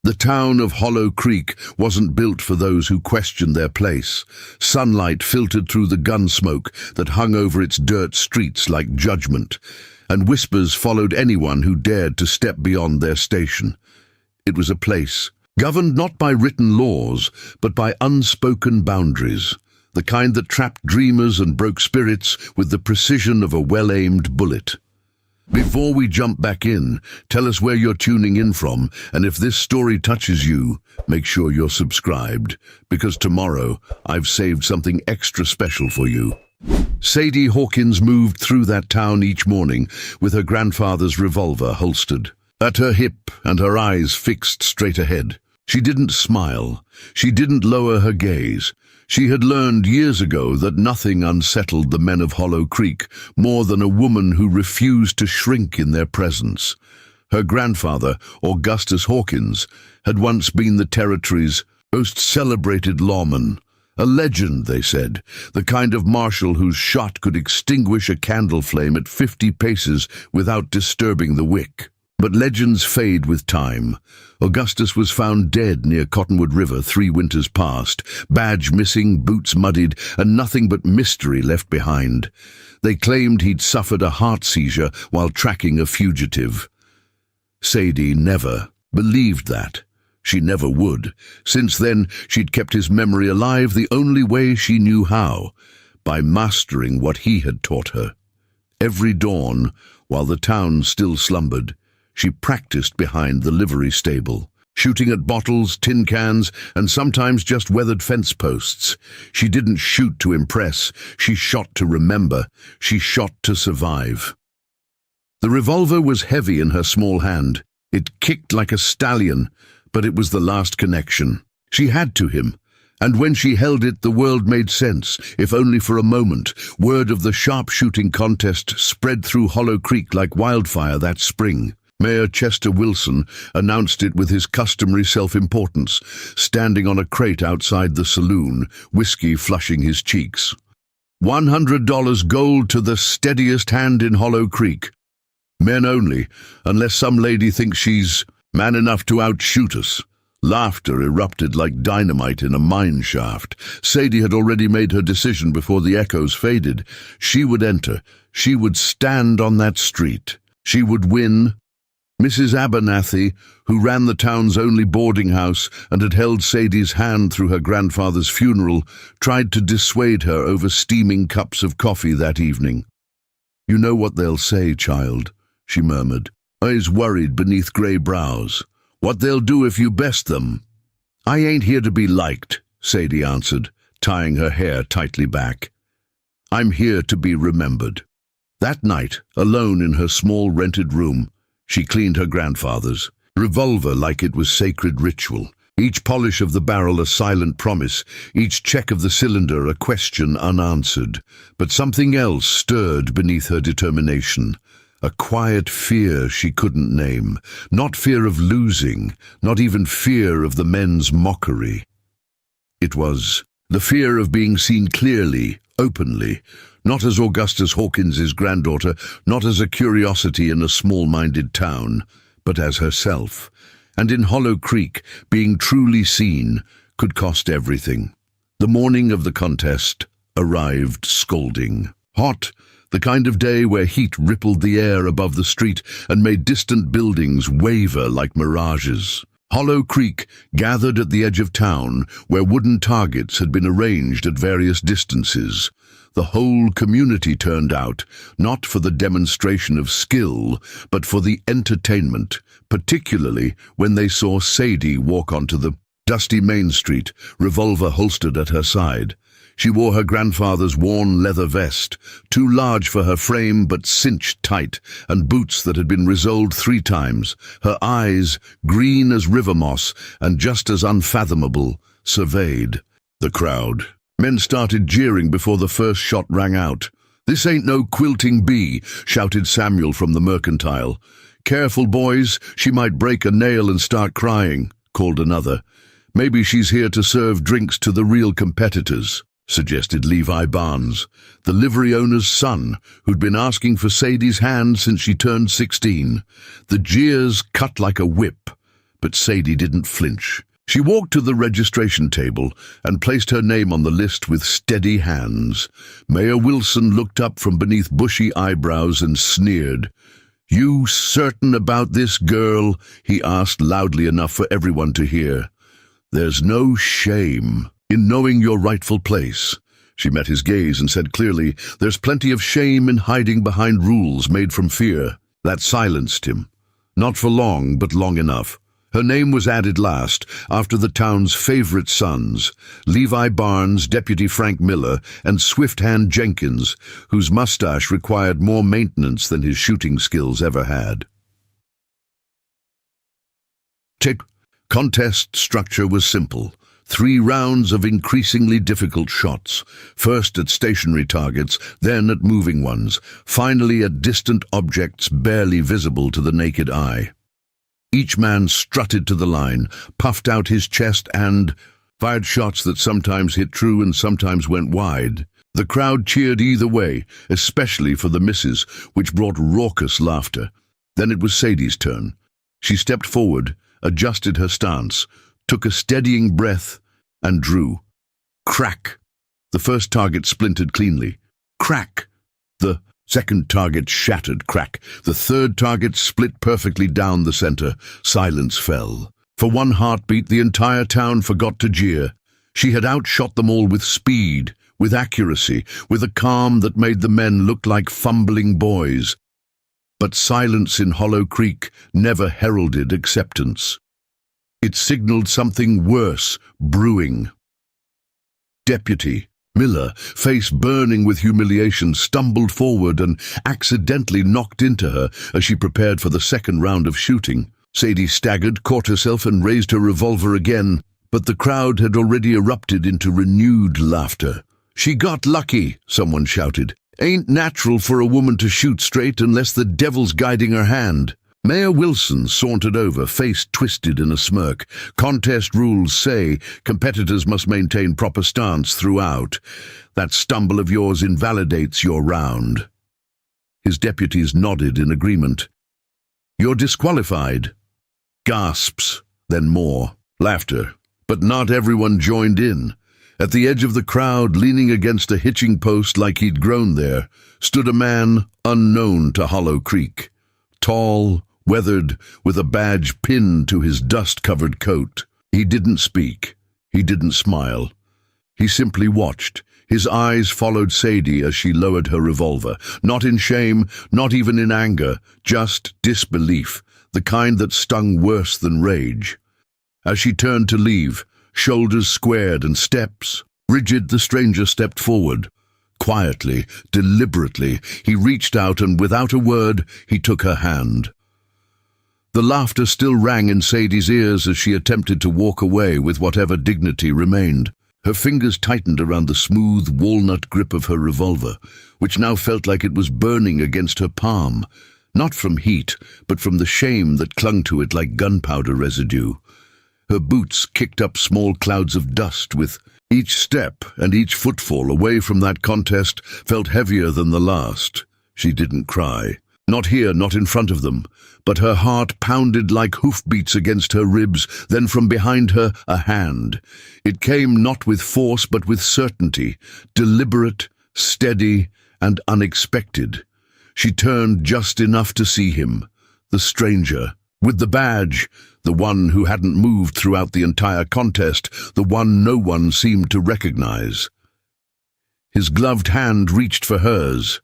The town of Hollow Creek wasn't built for those who questioned their place. Sunlight filtered through the gun smoke that hung over its dirt streets like judgment, and whispers followed anyone who dared to step beyond their station. It was a place governed not by written laws, but by unspoken boundaries, the kind that trapped dreamers and broke spirits with the precision of a well-aimed bullet. Before we jump back in, tell us where you're tuning in from, and if this story touches you, make sure you're subscribed, because tomorrow I've saved something extra special for you. Sadie Hawkins moved through that town each morning with her grandfather's revolver holstered at her hip and her eyes fixed straight ahead. She didn't smile. She didn't lower her gaze. She had learned years ago that nothing unsettled the men of Hollow Creek more than a woman who refused to shrink in their presence. Her grandfather, Augustus Hawkins, had once been the territory's most celebrated lawman. A legend, they said, the kind of marshal whose shot could extinguish a candle flame at 50 paces without disturbing the wick. But legends fade with time. Augustus was found dead near Cottonwood River 3 winters past, badge missing, boots muddied, and nothing but mystery left behind. They claimed he'd suffered a heart seizure while tracking a fugitive. Sadie never believed that. She never would. Since then, she'd kept his memory alive the only way she knew how, by mastering what he had taught her. Every dawn, while the town still slumbered, she practiced behind the livery stable, shooting at bottles, tin cans, and sometimes just weathered fence posts. She didn't shoot to impress. She shot to remember. She shot to survive. The revolver was heavy in her small hand. It kicked like a stallion, but it was the last connection. She had to him, and when she held it, the world made sense, if only for a moment. Word of the sharpshooting contest spread through Hollow Creek like wildfire that spring. Mayor Chester Wilson announced it with his customary self-importance, standing on a crate outside the saloon, whiskey flushing his cheeks. $100 gold to the steadiest hand in Hollow Creek. Men only, unless some lady thinks she's man enough to outshoot us. Laughter erupted like dynamite in a mine shaft. Sadie had already made her decision before the echoes faded. She would enter. She would stand on that street. She would win. Mrs. Abernathy, who ran the town's only boarding house and had held Sadie's hand through her grandfather's funeral, tried to dissuade her over steaming cups of coffee that evening. "You know what they'll say, child," she murmured, eyes worried beneath grey brows. "What they'll do if you best them." "I ain't here to be liked," Sadie answered, tying her hair tightly back. "I'm here to be remembered." That night, alone in her small rented room, she cleaned her grandfather's revolver like it was sacred ritual. Each polish of the barrel a silent promise, each check of the cylinder a question unanswered. But something else stirred beneath her determination. A quiet fear she couldn't name. Not fear of losing, not even fear of the men's mockery. It was the fear of being seen clearly, openly, not as Augustus Hawkins's granddaughter, not as a curiosity in a small-minded town, but as herself. And in Hollow Creek, being truly seen could cost everything. The morning of the contest arrived scalding. Hot, the kind of day where heat rippled the air above the street and made distant buildings waver like mirages. Hollow Creek gathered at the edge of town, where wooden targets had been arranged at various distances. The whole community turned out, not for the demonstration of skill, but for the entertainment, particularly when they saw Sadie walk onto the dusty Main Street, revolver holstered at her side. She wore her grandfather's worn leather vest, too large for her frame but cinched tight, and boots that had been resoled 3 times. Her eyes, green as river moss and just as unfathomable, surveyed the crowd. Men started jeering before the first shot rang out. "This ain't no quilting bee," shouted Samuel from the mercantile. "Careful, boys, she might break a nail and start crying," called another. "Maybe she's here to serve drinks to the real competitors," suggested Levi Barnes, the livery owner's son, who'd been asking for Sadie's hand since she turned 16. The jeers cut like a whip, but Sadie didn't flinch. She walked to the registration table and placed her name on the list with steady hands. Mayor Wilson looked up from beneath bushy eyebrows and sneered. "You certain about this, girl?" he asked loudly enough for everyone to hear. "There's no shame in knowing your rightful place." She met his gaze and said clearly, "There's plenty of shame in hiding behind rules made from fear." That silenced him. Not for long, but long enough. Her name was added last, after the town's favorite sons, Levi Barnes, Deputy Frank Miller, and Swift Hand Jenkins, whose mustache required more maintenance than his shooting skills ever had. Contest structure was simple. 3 rounds of increasingly difficult shots, first at stationary targets, then at moving ones, finally at distant objects barely visible to the naked eye. Each man strutted to the line, puffed out his chest and fired shots that sometimes hit true and sometimes went wide. The crowd cheered either way, especially for the misses, which brought raucous laughter. Then it was Sadie's turn. She stepped forward, adjusted her stance, took a steadying breath, and drew. Crack! The first target splintered cleanly. Crack! The second target shattered. Crack! The third target split perfectly down the center. Silence fell. For one heartbeat, the entire town forgot to jeer. She had outshot them all with speed, with accuracy, with a calm that made the men look like fumbling boys. But silence in Hollow Creek never heralded acceptance. It signaled something worse brewing. Deputy Miller, face burning with humiliation, stumbled forward and accidentally knocked into her as she prepared for the second round of shooting. Sadie staggered, caught herself and raised her revolver again, but the crowd had already erupted into renewed laughter. "She got lucky," someone shouted. "Ain't natural for a woman to shoot straight unless the devil's guiding her hand." Mayor Wilson sauntered over, face twisted in a smirk. "Contest rules say competitors must maintain proper stance throughout. That stumble of yours invalidates your round." His deputies nodded in agreement. "You're disqualified." Gasps, then more. Laughter. But not everyone joined in. At the edge of the crowd, leaning against a hitching post like he'd grown there, stood a man unknown to Hollow Creek. Tall, weathered, with a badge pinned to his dust-covered coat. He didn't speak. He didn't smile. He simply watched. His eyes followed Sadie as she lowered her revolver. Not in shame, not even in anger, just disbelief, the kind that stung worse than rage. As she turned to leave, shoulders squared and steps rigid, the stranger stepped forward. Quietly, deliberately, he reached out and without a word, he took her hand. The laughter still rang in Sadie's ears as she attempted to walk away with whatever dignity remained. Her fingers tightened around the smooth, walnut grip of her revolver, which now felt like it was burning against her palm, not from heat, but from the shame that clung to it like gunpowder residue. Her boots kicked up small clouds of dust with each step, and each footfall away from that contest felt heavier than the last. She didn't cry. Not here, not in front of them, but her heart pounded like hoofbeats against her ribs, then from behind her a hand. It came not with force but with certainty, deliberate, steady, and unexpected. She turned just enough to see him, the stranger, with the badge, the one who hadn't moved throughout the entire contest, the one no one seemed to recognize. His gloved hand reached for hers.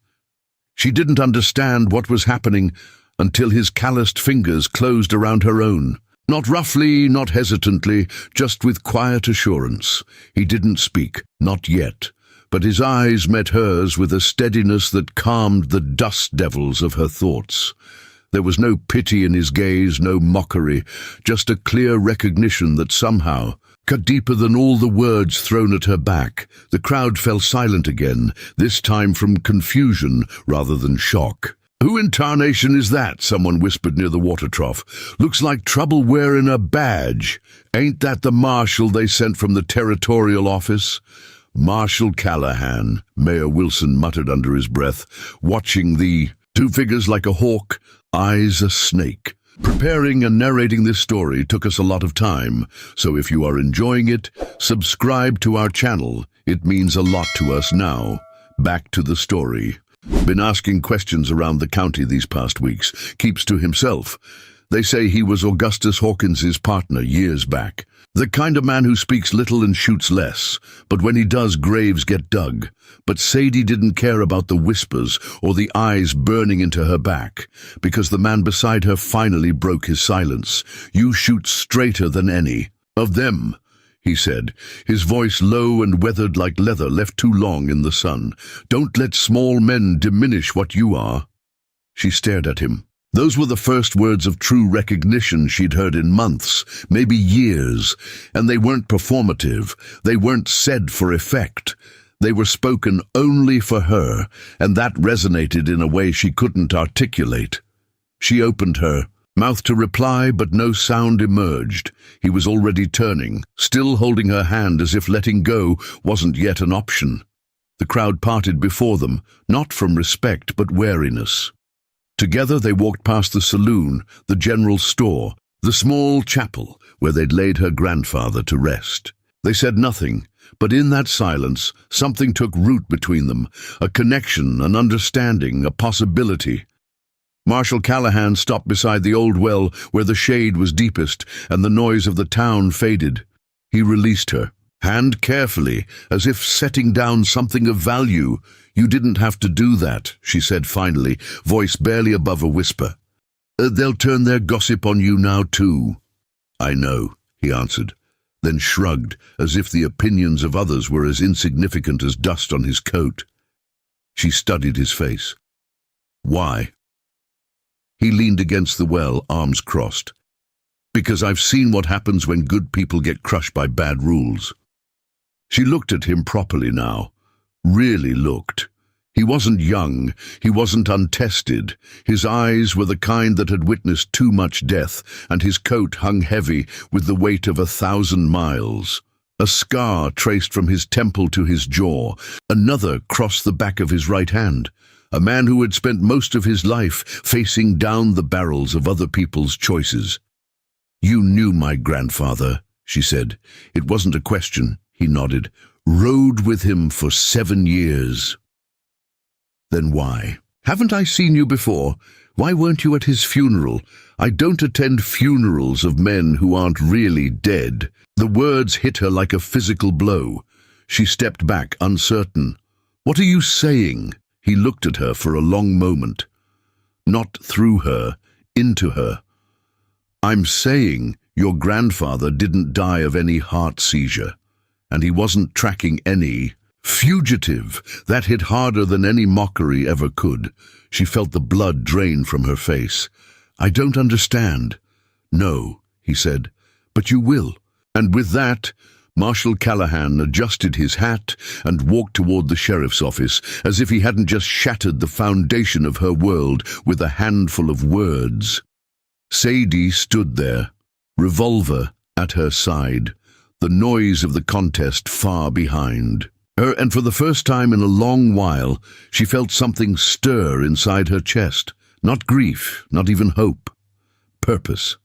She didn't understand what was happening until his calloused fingers closed around her own. Not roughly, not hesitantly, just with quiet assurance. He didn't speak, not yet, but his eyes met hers with a steadiness that calmed the dust devils of her thoughts. There was no pity in his gaze, no mockery, just a clear recognition that somehow, cut deeper than all the words thrown at her back, the crowd fell silent again, this time from confusion rather than shock. "Who in tarnation is that?" someone whispered near the water trough. "Looks like trouble wearing a badge. Ain't that the Marshal they sent from the territorial office?" "Marshal Callahan," Mayor Wilson muttered under his breath, watching the two figures like a hawk, eyes a snake. Preparing and narrating this story took us a lot of time, so if you are enjoying it, subscribe to our channel. It means a lot to us now. Back to the story. Been asking questions around the county these past weeks. Keeps to himself. They say he was Augustus Hawkins's partner years back. The kind of man who speaks little and shoots less, but when he does, graves get dug. But Sadie didn't care about the whispers or the eyes burning into her back, because the man beside her finally broke his silence. "You shoot straighter than any of them," he said, his voice low and weathered like leather left too long in the sun. "Don't let small men diminish what you are." She stared at him. Those were the first words of true recognition she'd heard in months, maybe years, and they weren't performative. They weren't said for effect. They were spoken only for her, and that resonated in a way she couldn't articulate. She opened her mouth to reply, but no sound emerged. He was already turning, still holding her hand as if letting go wasn't yet an option. The crowd parted before them, not from respect but wariness. Together they walked past the saloon, the general store, the small chapel where they'd laid her grandfather to rest. They said nothing, but in that silence something took root between them, a connection, an understanding, a possibility. Marshal Callahan stopped beside the old well where the shade was deepest and the noise of the town faded. He released her, hand carefully, as if setting down something of value. "You didn't have to do that," she said finally, voice barely above a whisper. "They'll turn their gossip on you now too." "I know," he answered, then shrugged, as if the opinions of others were as insignificant as dust on his coat. She studied his face. "Why?" He leaned against the well, arms crossed. "Because I've seen what happens when good people get crushed by bad rules." She looked at him properly now. Really looked. He wasn't young, he wasn't untested. His eyes were the kind that had witnessed too much death, and his coat hung heavy with the weight of 1,000 miles. A scar traced from his temple to his jaw, another crossed the back of his right hand. A man who had spent most of his life facing down the barrels of other people's choices. "You knew my grandfather," she said. It wasn't a question, he nodded. "Rode with him for 7 years. "Then why? Haven't I seen you before? Why weren't you at his funeral? I don't attend funerals of men who aren't really dead." The words hit her like a physical blow. She stepped back, uncertain. "What are you saying?" He looked at her for a long moment. Not through her, into her. "I'm saying your grandfather didn't die of any heart seizure. And he wasn't tracking any fugitive." That hit harder than any mockery ever could. She felt the blood drain from her face. "I don't understand." "No," he said, "but you will." And with that, Marshal Callahan adjusted his hat and walked toward the sheriff's office, as if he hadn't just shattered the foundation of her world with a handful of words. Sadie stood there, revolver at her side, the noise of the contest far behind her, and for the first time in a long while, she felt something stir inside her chest. Not grief, not even hope. Purpose.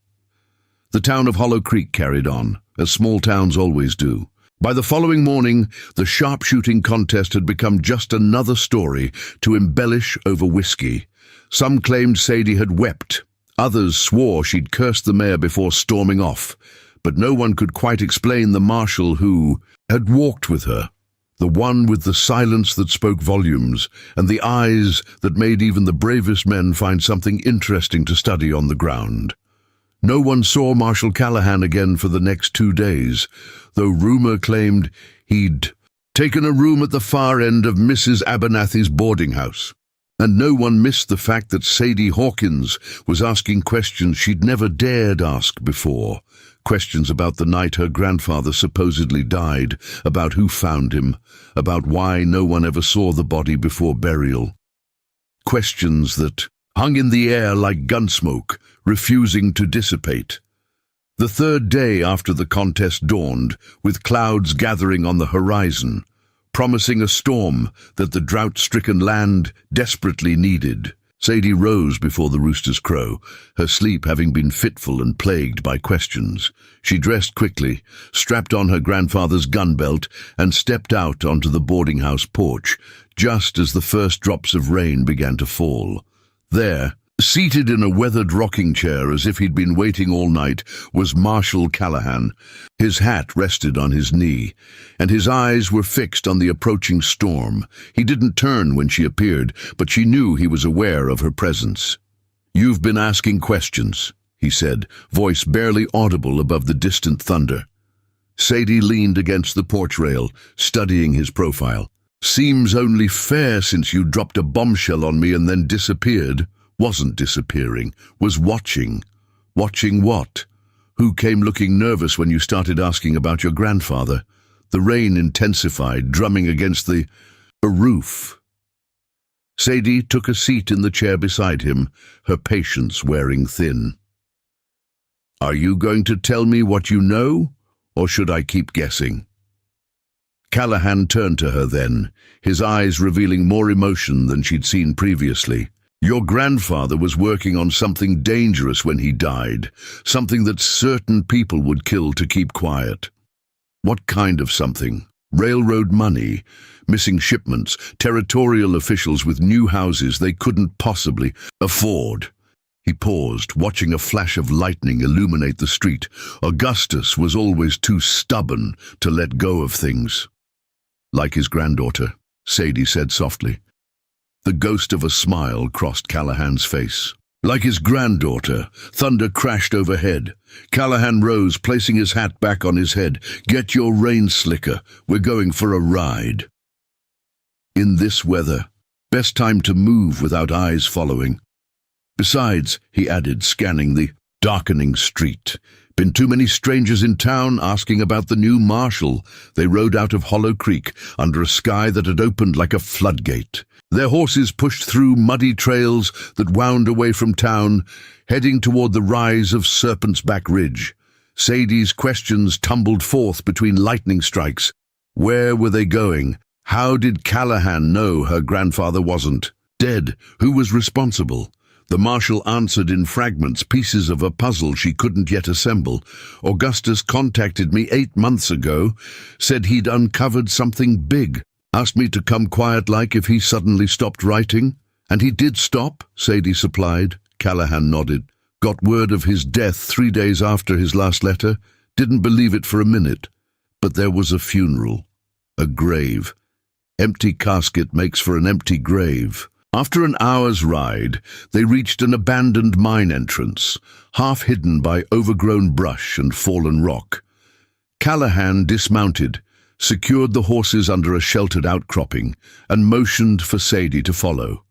The town of Hollow Creek carried on, as small towns always do. By the following morning, the sharpshooting contest had become just another story to embellish over whiskey. Some claimed Sadie had wept. Others swore she'd cursed the mayor before storming off. But no one could quite explain the marshal who had walked with her, the one with the silence that spoke volumes and the eyes that made even the bravest men find something interesting to study on the ground. No one saw Marshal Callahan again for the next 2 days, though rumor claimed he'd taken a room at the far end of Mrs. Abernathy's boarding house. And no one missed the fact that Sadie Hawkins was asking questions she'd never dared ask before. Questions about the night her grandfather supposedly died, about who found him, about why no one ever saw the body before burial. Questions that hung in the air like gunsmoke, refusing to dissipate. The third day after the contest dawned, with clouds gathering on the horizon, promising a storm that the drought-stricken land desperately needed. Sadie rose before the rooster's crow, her sleep having been fitful and plagued by questions. She dressed quickly, strapped on her grandfather's gun belt, and stepped out onto the boarding house porch, just as the first drops of rain began to fall. There, seated in a weathered rocking chair as if he'd been waiting all night, was Marshal Callahan. His hat rested on his knee, and his eyes were fixed on the approaching storm. He didn't turn when she appeared, but she knew he was aware of her presence. "You've been asking questions," he said, voice barely audible above the distant thunder. Sadie leaned against the porch rail, studying his profile. "Seems only fair since you dropped a bombshell on me and then disappeared." Wasn't disappearing, was watching. Watching what? Who came looking nervous when you started asking about your grandfather? The rain intensified, drumming against the roof. Sadie took a seat in the chair beside him, her patience wearing thin. "Are you going to tell me what you know, or should I keep guessing?" Callahan turned to her then, his eyes revealing more emotion than she'd seen previously. "Your grandfather was working on something dangerous when he died, something that certain people would kill to keep quiet." "What kind of something? Railroad money, missing shipments, territorial officials with new houses they couldn't possibly afford." He paused, watching a flash of lightning illuminate the street. Augustus was always too stubborn to let go of things. "Like his granddaughter," Sadie said softly. The ghost of a smile crossed Callahan's face. "Like his granddaughter." Thunder crashed overhead. Callahan rose, placing his hat back on his head. "Get your rain slicker. We're going for a ride." "In this weather, best time to move without eyes following. Besides," he added, scanning the darkening street, "been too many strangers in town asking about the new Marshal." They rode out of Hollow Creek under a sky that had opened like a floodgate. Their horses pushed through muddy trails that wound away from town, heading toward the rise of Serpent's Back Ridge. Sadie's questions tumbled forth between lightning strikes. Where were they going? How did Callahan know her grandfather wasn't dead? Who was responsible? The Marshal answered in fragments, pieces of a puzzle she couldn't yet assemble. "Augustus contacted me 8 months ago, said he'd uncovered something big. Asked me to come quiet-like if he suddenly stopped writing." "And he did stop," Sadie supplied. Callahan nodded. "Got word of his death 3 days after his last letter. Didn't believe it for a minute. But there was a funeral. A grave. Empty casket makes for an empty grave." After an hour's ride, they reached an abandoned mine entrance, half hidden by overgrown brush and fallen rock. Callahan dismounted, secured the horses under a sheltered outcropping, and motioned for Sadie to follow.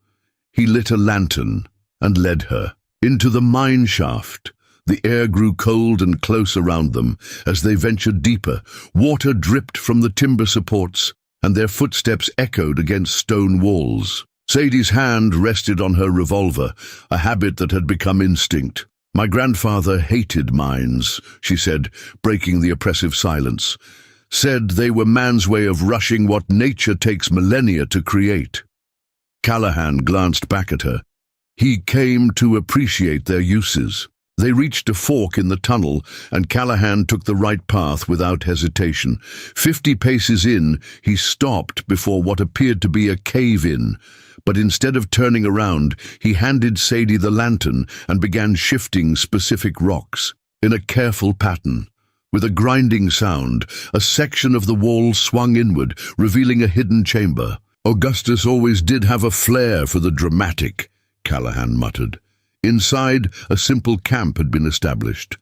He lit a lantern and led her into the mine shaft. The air grew cold and close around them as they ventured deeper. Water dripped from the timber supports, and their footsteps echoed against stone walls. Sadie's hand rested on her revolver, a habit that had become instinct. "My grandfather hated mines," she said, breaking the oppressive silence. "Said they were man's way of rushing what nature takes millennia to create." Callahan glanced back at her. He came to appreciate their uses. They reached a fork in the tunnel, and Callahan took the right path without hesitation. 50 paces in, he stopped before what appeared to be a cave-in. But instead of turning around, he handed Sadie the lantern and began shifting specific rocks. In a careful pattern, with a grinding sound, a section of the wall swung inward, revealing a hidden chamber. "Augustus always did have a flair for the dramatic," Callahan muttered. Inside, a simple camp had been established.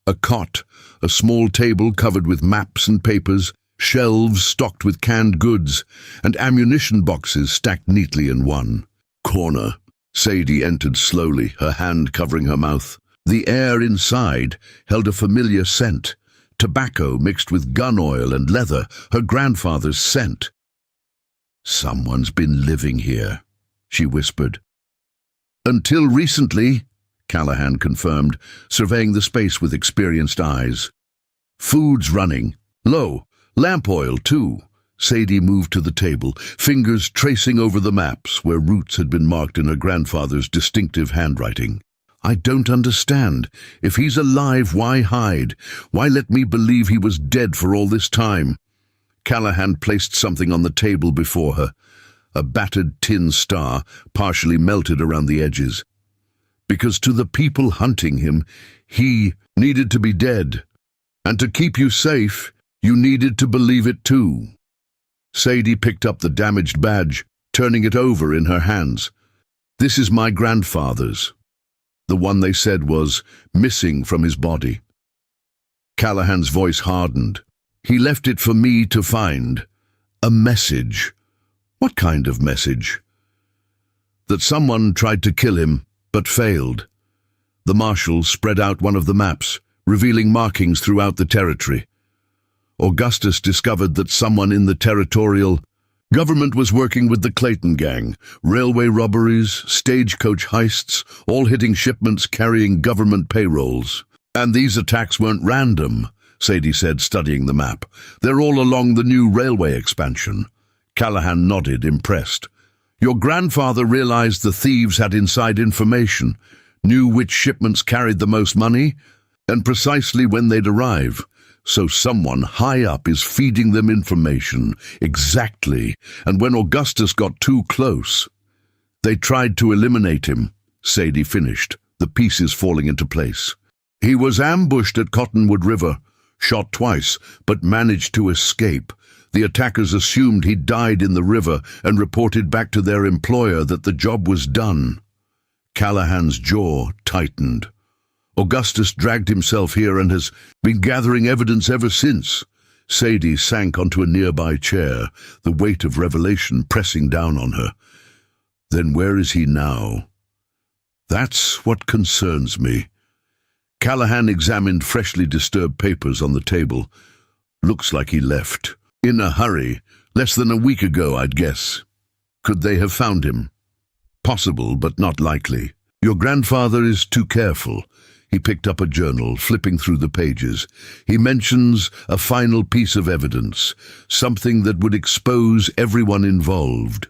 A cot, a small table covered with maps and papers, shelves stocked with canned goods, and ammunition boxes stacked neatly in one corner. Sadie entered slowly, her hand covering her mouth. The air inside held a familiar scent, tobacco mixed with gun oil and leather, her grandfather's scent. "Someone's been living here," she whispered. "Until recently," Callahan confirmed, surveying the space with experienced eyes. "Food's running. Low. Lamp oil, too," Sadie moved to the table, fingers tracing over the maps where routes had been marked in her grandfather's distinctive handwriting. I don't understand. If he's alive, why hide? Why let me believe he was dead for all this time? Callahan placed something on the table before her, a battered tin star, partially melted around the edges. Because to the people hunting him, he needed to be dead. And to keep you safe, you needed to believe it too. Sadie picked up the damaged badge, turning it over in her hands. This is my grandfather's. The one they said was missing from his body. Callahan's voice hardened. He left it for me to find. A message. What kind of message? That someone tried to kill him, but failed. The Marshal spread out one of the maps, revealing markings throughout the territory. Augustus discovered that someone in the territorial government was working with the Clayton gang, railway robberies, stagecoach heists, all hitting shipments carrying government payrolls. And these attacks weren't random, Sadie said, studying the map. They're all along the new railway expansion. Callahan nodded, impressed. Your grandfather realized the thieves had inside information, knew which shipments carried the most money, and precisely when they'd arrive. So someone high up is feeding them information, exactly, and when Augustus got too close, they tried to eliminate him. Sadie finished, the pieces falling into place. He was ambushed at Cottonwood River, shot twice, but managed to escape. The attackers assumed he'd died in the river and reported back to their employer that the job was done. Callahan's jaw tightened. Augustus dragged himself here and has been gathering evidence ever since. Sadie sank onto a nearby chair, the weight of revelation pressing down on her. Then where is he now? That's what concerns me. Callahan examined freshly disturbed papers on the table. Looks like he left. In a hurry. Less than a week ago, I'd guess. Could they have found him? Possible, but not likely. Your grandfather is too careful. He picked up a journal, flipping through the pages. He mentions a final piece of evidence, something that would expose everyone involved.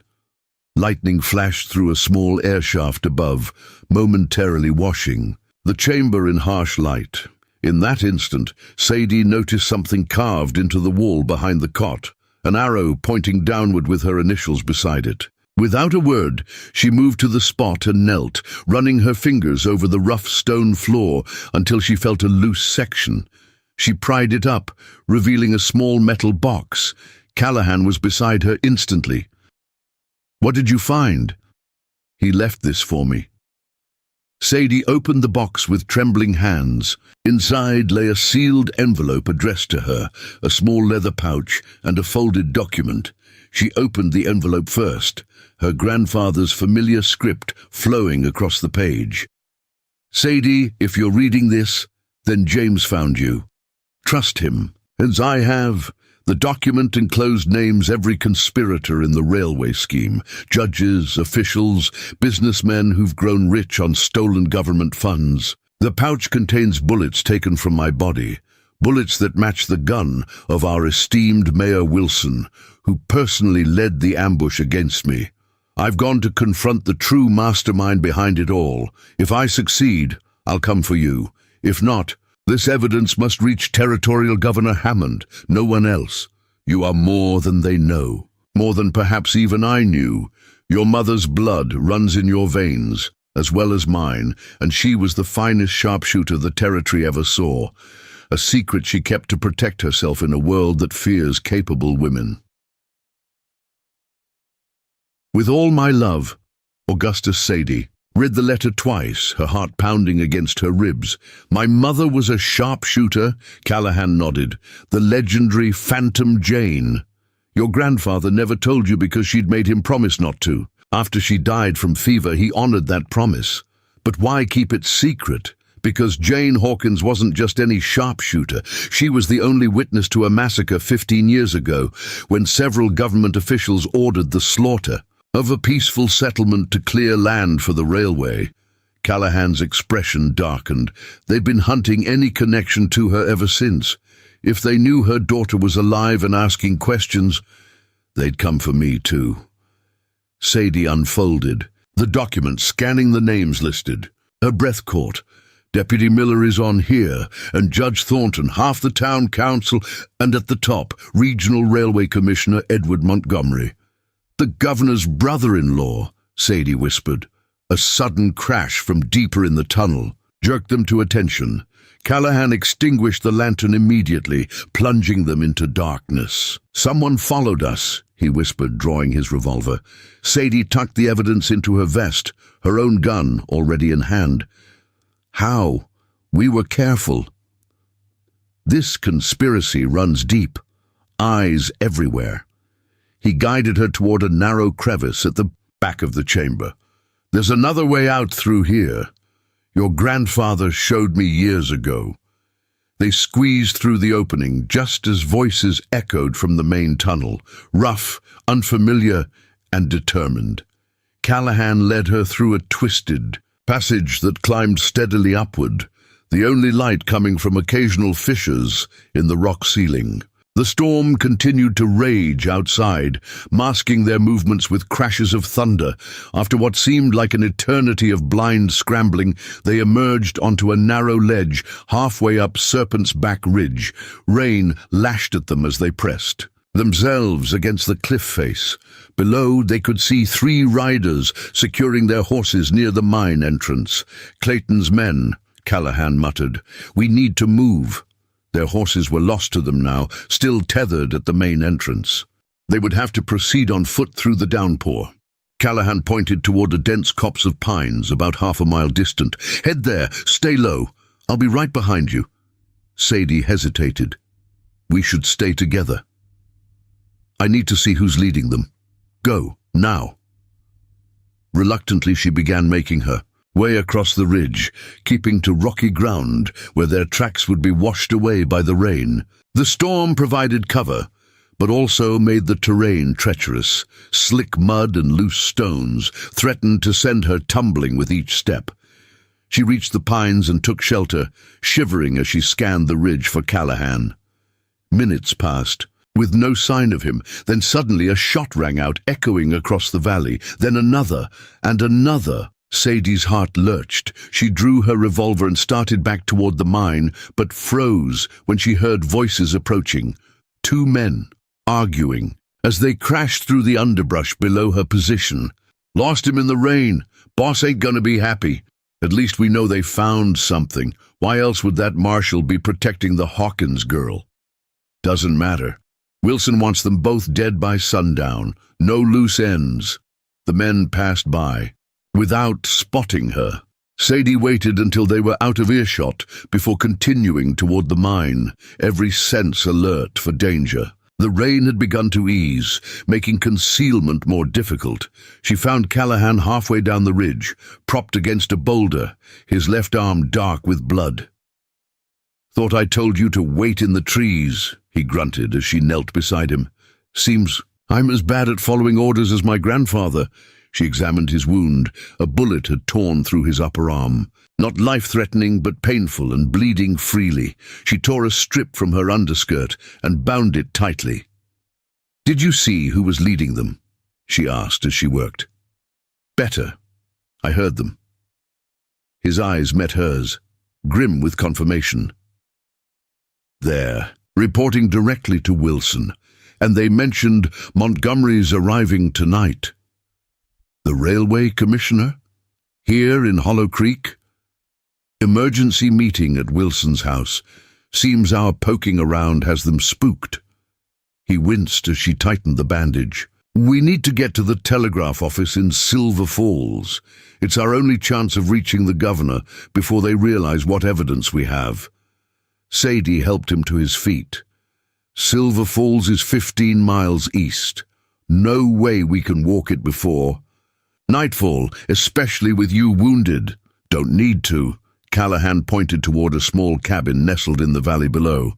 Lightning flashed through a small air shaft above, momentarily washing the chamber in harsh light. In that instant, Sadie noticed something carved into the wall behind the cot, an arrow pointing downward with her initials beside it. Without a word, she moved to the spot and knelt, running her fingers over the rough stone floor until she felt a loose section. She pried it up, revealing a small metal box. Callahan was beside her instantly. What did you find? He left this for me. Sadie opened the box with trembling hands. Inside lay a sealed envelope addressed to her, a small leather pouch, and a folded document. She opened the envelope first, her grandfather's familiar script flowing across the page. Sadie, if you're reading this, then James found you. Trust him, as I have. The document enclosed names every conspirator in the railway scheme, judges, officials, businessmen who've grown rich on stolen government funds. The pouch contains bullets taken from my body, bullets that match the gun of our esteemed Mayor Wilson, who personally led the ambush against me. I've gone to confront the true mastermind behind it all. If I succeed, I'll come for you. If not, this evidence must reach Territorial Governor Hammond, no one else. You are more than they know, more than perhaps even I knew. Your mother's blood runs in your veins, as well as mine, and she was the finest sharpshooter the territory ever saw, a secret she kept to protect herself in a world that fears capable women. With all my love, Augustus Sadie. Read the letter twice, her heart pounding against her ribs. My mother was a sharpshooter, Callahan nodded. The legendary Phantom Jane. Your grandfather never told you because she'd made him promise not to. After she died from fever, he honored that promise. But why keep it secret? Because Jane Hawkins wasn't just any sharpshooter. She was the only witness to a massacre 15 years ago, when several government officials ordered the slaughter of a peaceful settlement to clear land for the railway. Callahan's expression darkened. They'd been hunting any connection to her ever since. If they knew her daughter was alive and asking questions, They'd come for me too. Sadie unfolded, the document scanning the names listed. Her breath caught. Deputy Miller is on here, and Judge Thornton, half the town council, and at the top, Regional Railway Commissioner Edward Montgomery. The governor's brother-in-law, Sadie whispered. A sudden crash from deeper in the tunnel jerked them to attention. Callahan extinguished the lantern immediately, plunging them into darkness. Someone followed us, he whispered, drawing his revolver. Sadie tucked the evidence into her vest, her own gun already in hand. How? We were careful. This conspiracy runs deep, eyes everywhere. He guided her toward a narrow crevice at the back of the chamber. There's another way out through here. Your grandfather showed me years ago. They squeezed through the opening just as voices echoed from the main tunnel, rough, unfamiliar, and determined. Callahan led her through a twisted passage that climbed steadily upward, the only light coming from occasional fissures in the rock ceiling. The storm continued to rage outside, masking their movements with crashes of thunder. After what seemed like an eternity of blind scrambling, they emerged onto a narrow ledge halfway up Serpent's Back Ridge. Rain lashed at them as they pressed themselves against the cliff face. Below, they could see 3 riders securing their horses near the mine entrance. Clayton's men, Callahan muttered. We need to move. Their horses were lost to them now, still tethered at the main entrance. They would have to proceed on foot through the downpour. Callahan pointed toward a dense copse of pines about half a mile distant. Head there, stay low. I'll be right behind you. Sadie hesitated. We should stay together. I need to see who's leading them. Go, now. Reluctantly, she began making her way across the ridge, keeping to rocky ground where their tracks would be washed away by the rain. The storm provided cover, but also made the terrain treacherous. Slick mud and loose stones threatened to send her tumbling with each step. She reached the pines and took shelter, shivering as she scanned the ridge for Callahan. Minutes passed, with no sign of him. Then suddenly a shot rang out, echoing across the valley. Then another, and another. Sadie's heart lurched. She drew her revolver and started back toward the mine, but froze when she heard voices approaching. 2 men, arguing, as they crashed through the underbrush below her position. Lost him in the rain. Boss ain't gonna be happy. At least we know they found something. Why else would that Marshal be protecting the Hawkins girl? Doesn't matter. Wilson wants them both dead by sundown. No loose ends. The men passed by, without spotting her. Sadie waited until they were out of earshot before continuing toward the mine, every sense alert for danger. The rain had begun to ease, making concealment more difficult. She found Callahan halfway down the ridge, propped against a boulder, his left arm dark with blood. "Thought I told you to wait in the trees," he grunted as she knelt beside him. "Seems I'm as bad at following orders as my grandfather." She examined his wound. A bullet had torn through his upper arm. Not life-threatening, but painful and bleeding freely. She tore a strip from her underskirt and bound it tightly. "Did you see who was leading them?" she asked as she worked. "Better. I heard them." His eyes met hers, grim with confirmation. "There, reporting directly to Wilson, and they mentioned Montgomery's arriving tonight." "The railway commissioner? Here in Hollow Creek?" "Emergency meeting at Wilson's house. Seems our poking around has them spooked." He winced as she tightened the bandage. "We need to get to the telegraph office in Silver Falls. It's our only chance of reaching the governor before they realize what evidence we have." Sadie helped him to his feet. "Silver Falls is 15 miles east. No way we can walk it before nightfall, especially with you wounded." "Don't need to." Callahan pointed toward a small cabin nestled in the valley below.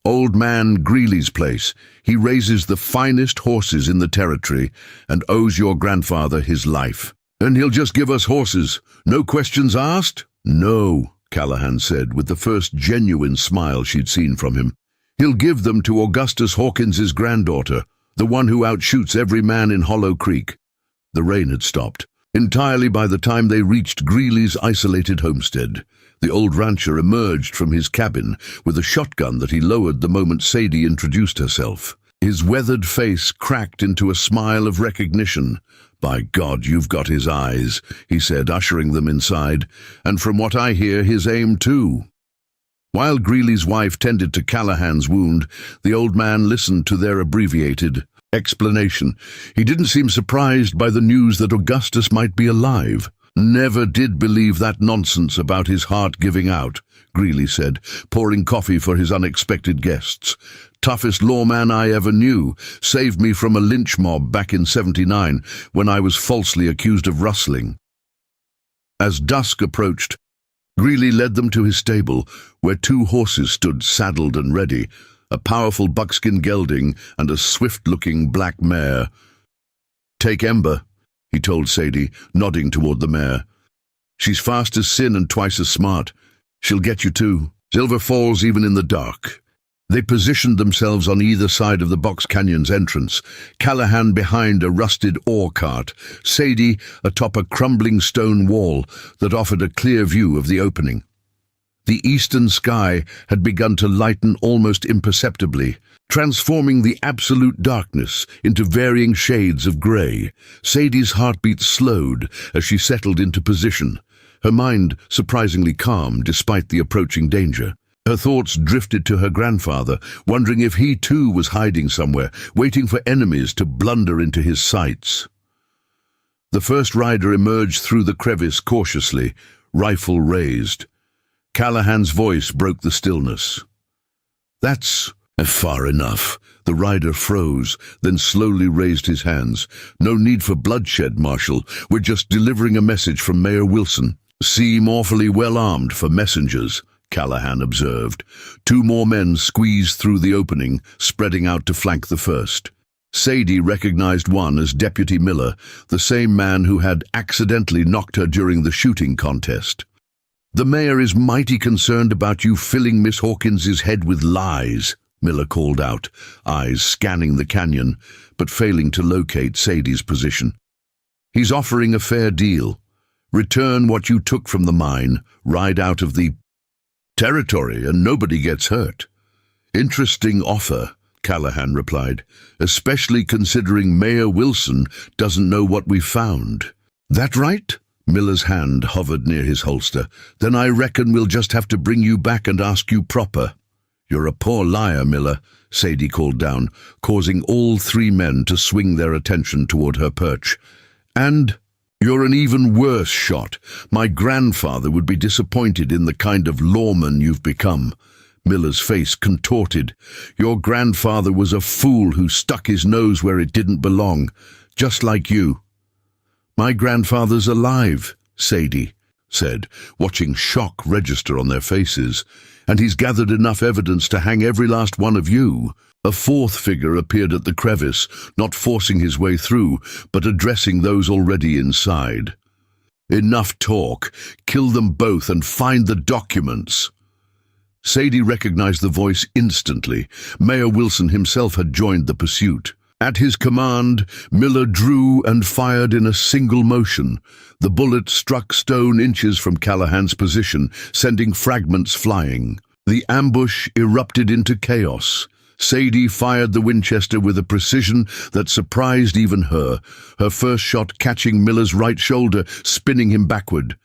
"Old man Greeley's place. He raises the finest horses in the territory and owes your grandfather his life. And he'll just give us horses. No questions asked?" "No," Callahan said, with the first genuine smile she'd seen from him. "He'll give them to Augustus Hawkins's granddaughter, The one who outshoots every man in Hollow Creek. The rain had stopped entirely by the time they reached Greeley's isolated homestead. The old rancher emerged from his cabin with a shotgun that he lowered the moment Sadie introduced herself. His weathered face cracked into a smile of recognition. "By God, you've got his eyes," he said, ushering them inside, "and from what I hear, his aim too." While Greeley's wife tended to Callahan's wound, the old man listened to their abbreviated explanation. He didn't seem surprised by the news that Augustus might be alive. "Never did believe that nonsense about his heart giving out," Greeley said, pouring coffee for his unexpected guests. "Toughest lawman I ever knew. Saved me from a lynch mob back in '79 when I was falsely accused of rustling." As dusk approached, Greeley led them to his stable, where 2 horses stood saddled and ready, a powerful buckskin gelding and a swift-looking black mare. "Take Ember," he told Sadie, nodding toward the mare. "She's fast as sin and twice as smart. She'll get you too. Silver falls even in the dark." They positioned themselves on either side of the Box Canyon's entrance, Callahan behind a rusted ore cart, Sadie atop a crumbling stone wall that offered a clear view of the opening. The eastern sky had begun to lighten almost imperceptibly, transforming the absolute darkness into varying shades of grey. Sadie's heartbeat slowed as she settled into position, her mind surprisingly calm despite the approaching danger. Her thoughts drifted to her grandfather, wondering if he too was hiding somewhere, waiting for enemies to blunder into his sights. The first rider emerged through the crevice cautiously, rifle raised. Callahan's voice broke the stillness. "That's far enough." The rider froze, then slowly raised his hands. "No need for bloodshed, Marshal. We're just delivering a message from Mayor Wilson." "Seem awfully well armed for messengers," Callahan observed. 2 more men squeezed through the opening, spreading out to flank the first. Sadie recognized one as Deputy Miller, the same man who had accidentally knocked her during the shooting contest. "The mayor is mighty concerned about you filling Miss Hawkins's head with lies," Miller called out, eyes scanning the canyon, but failing to locate Sadie's position. "He's offering a fair deal. Return what you took from the mine, ride out of the territory, and nobody gets hurt." "Interesting offer," Callahan replied, "especially considering Mayor Wilson doesn't know what we found." "That right?" Miller's hand hovered near his holster. "Then I reckon we'll just have to bring you back and ask you proper." "You're a poor liar, Miller," Sadie called down, causing all 3 men to swing their attention toward her perch. "And you're an even worse shot. My grandfather would be disappointed in the kind of lawman you've become." Miller's face contorted. "Your grandfather was a fool who stuck his nose where it didn't belong, just like you." "My grandfather's alive," Sadie said, watching shock register on their faces, "and he's gathered enough evidence to hang every last one of you." A 4th figure appeared at the crevice, not forcing his way through, but addressing those already inside. "Enough talk. Kill them both and find the documents." Sadie recognized the voice instantly. Mayor Wilson himself had joined the pursuit. At his command, Miller drew and fired in a single motion. The bullet struck stone inches from Callahan's position, sending fragments flying. The ambush erupted into chaos. Sadie fired the Winchester with a precision that surprised even her first shot catching Miller's right shoulder, spinning him backward.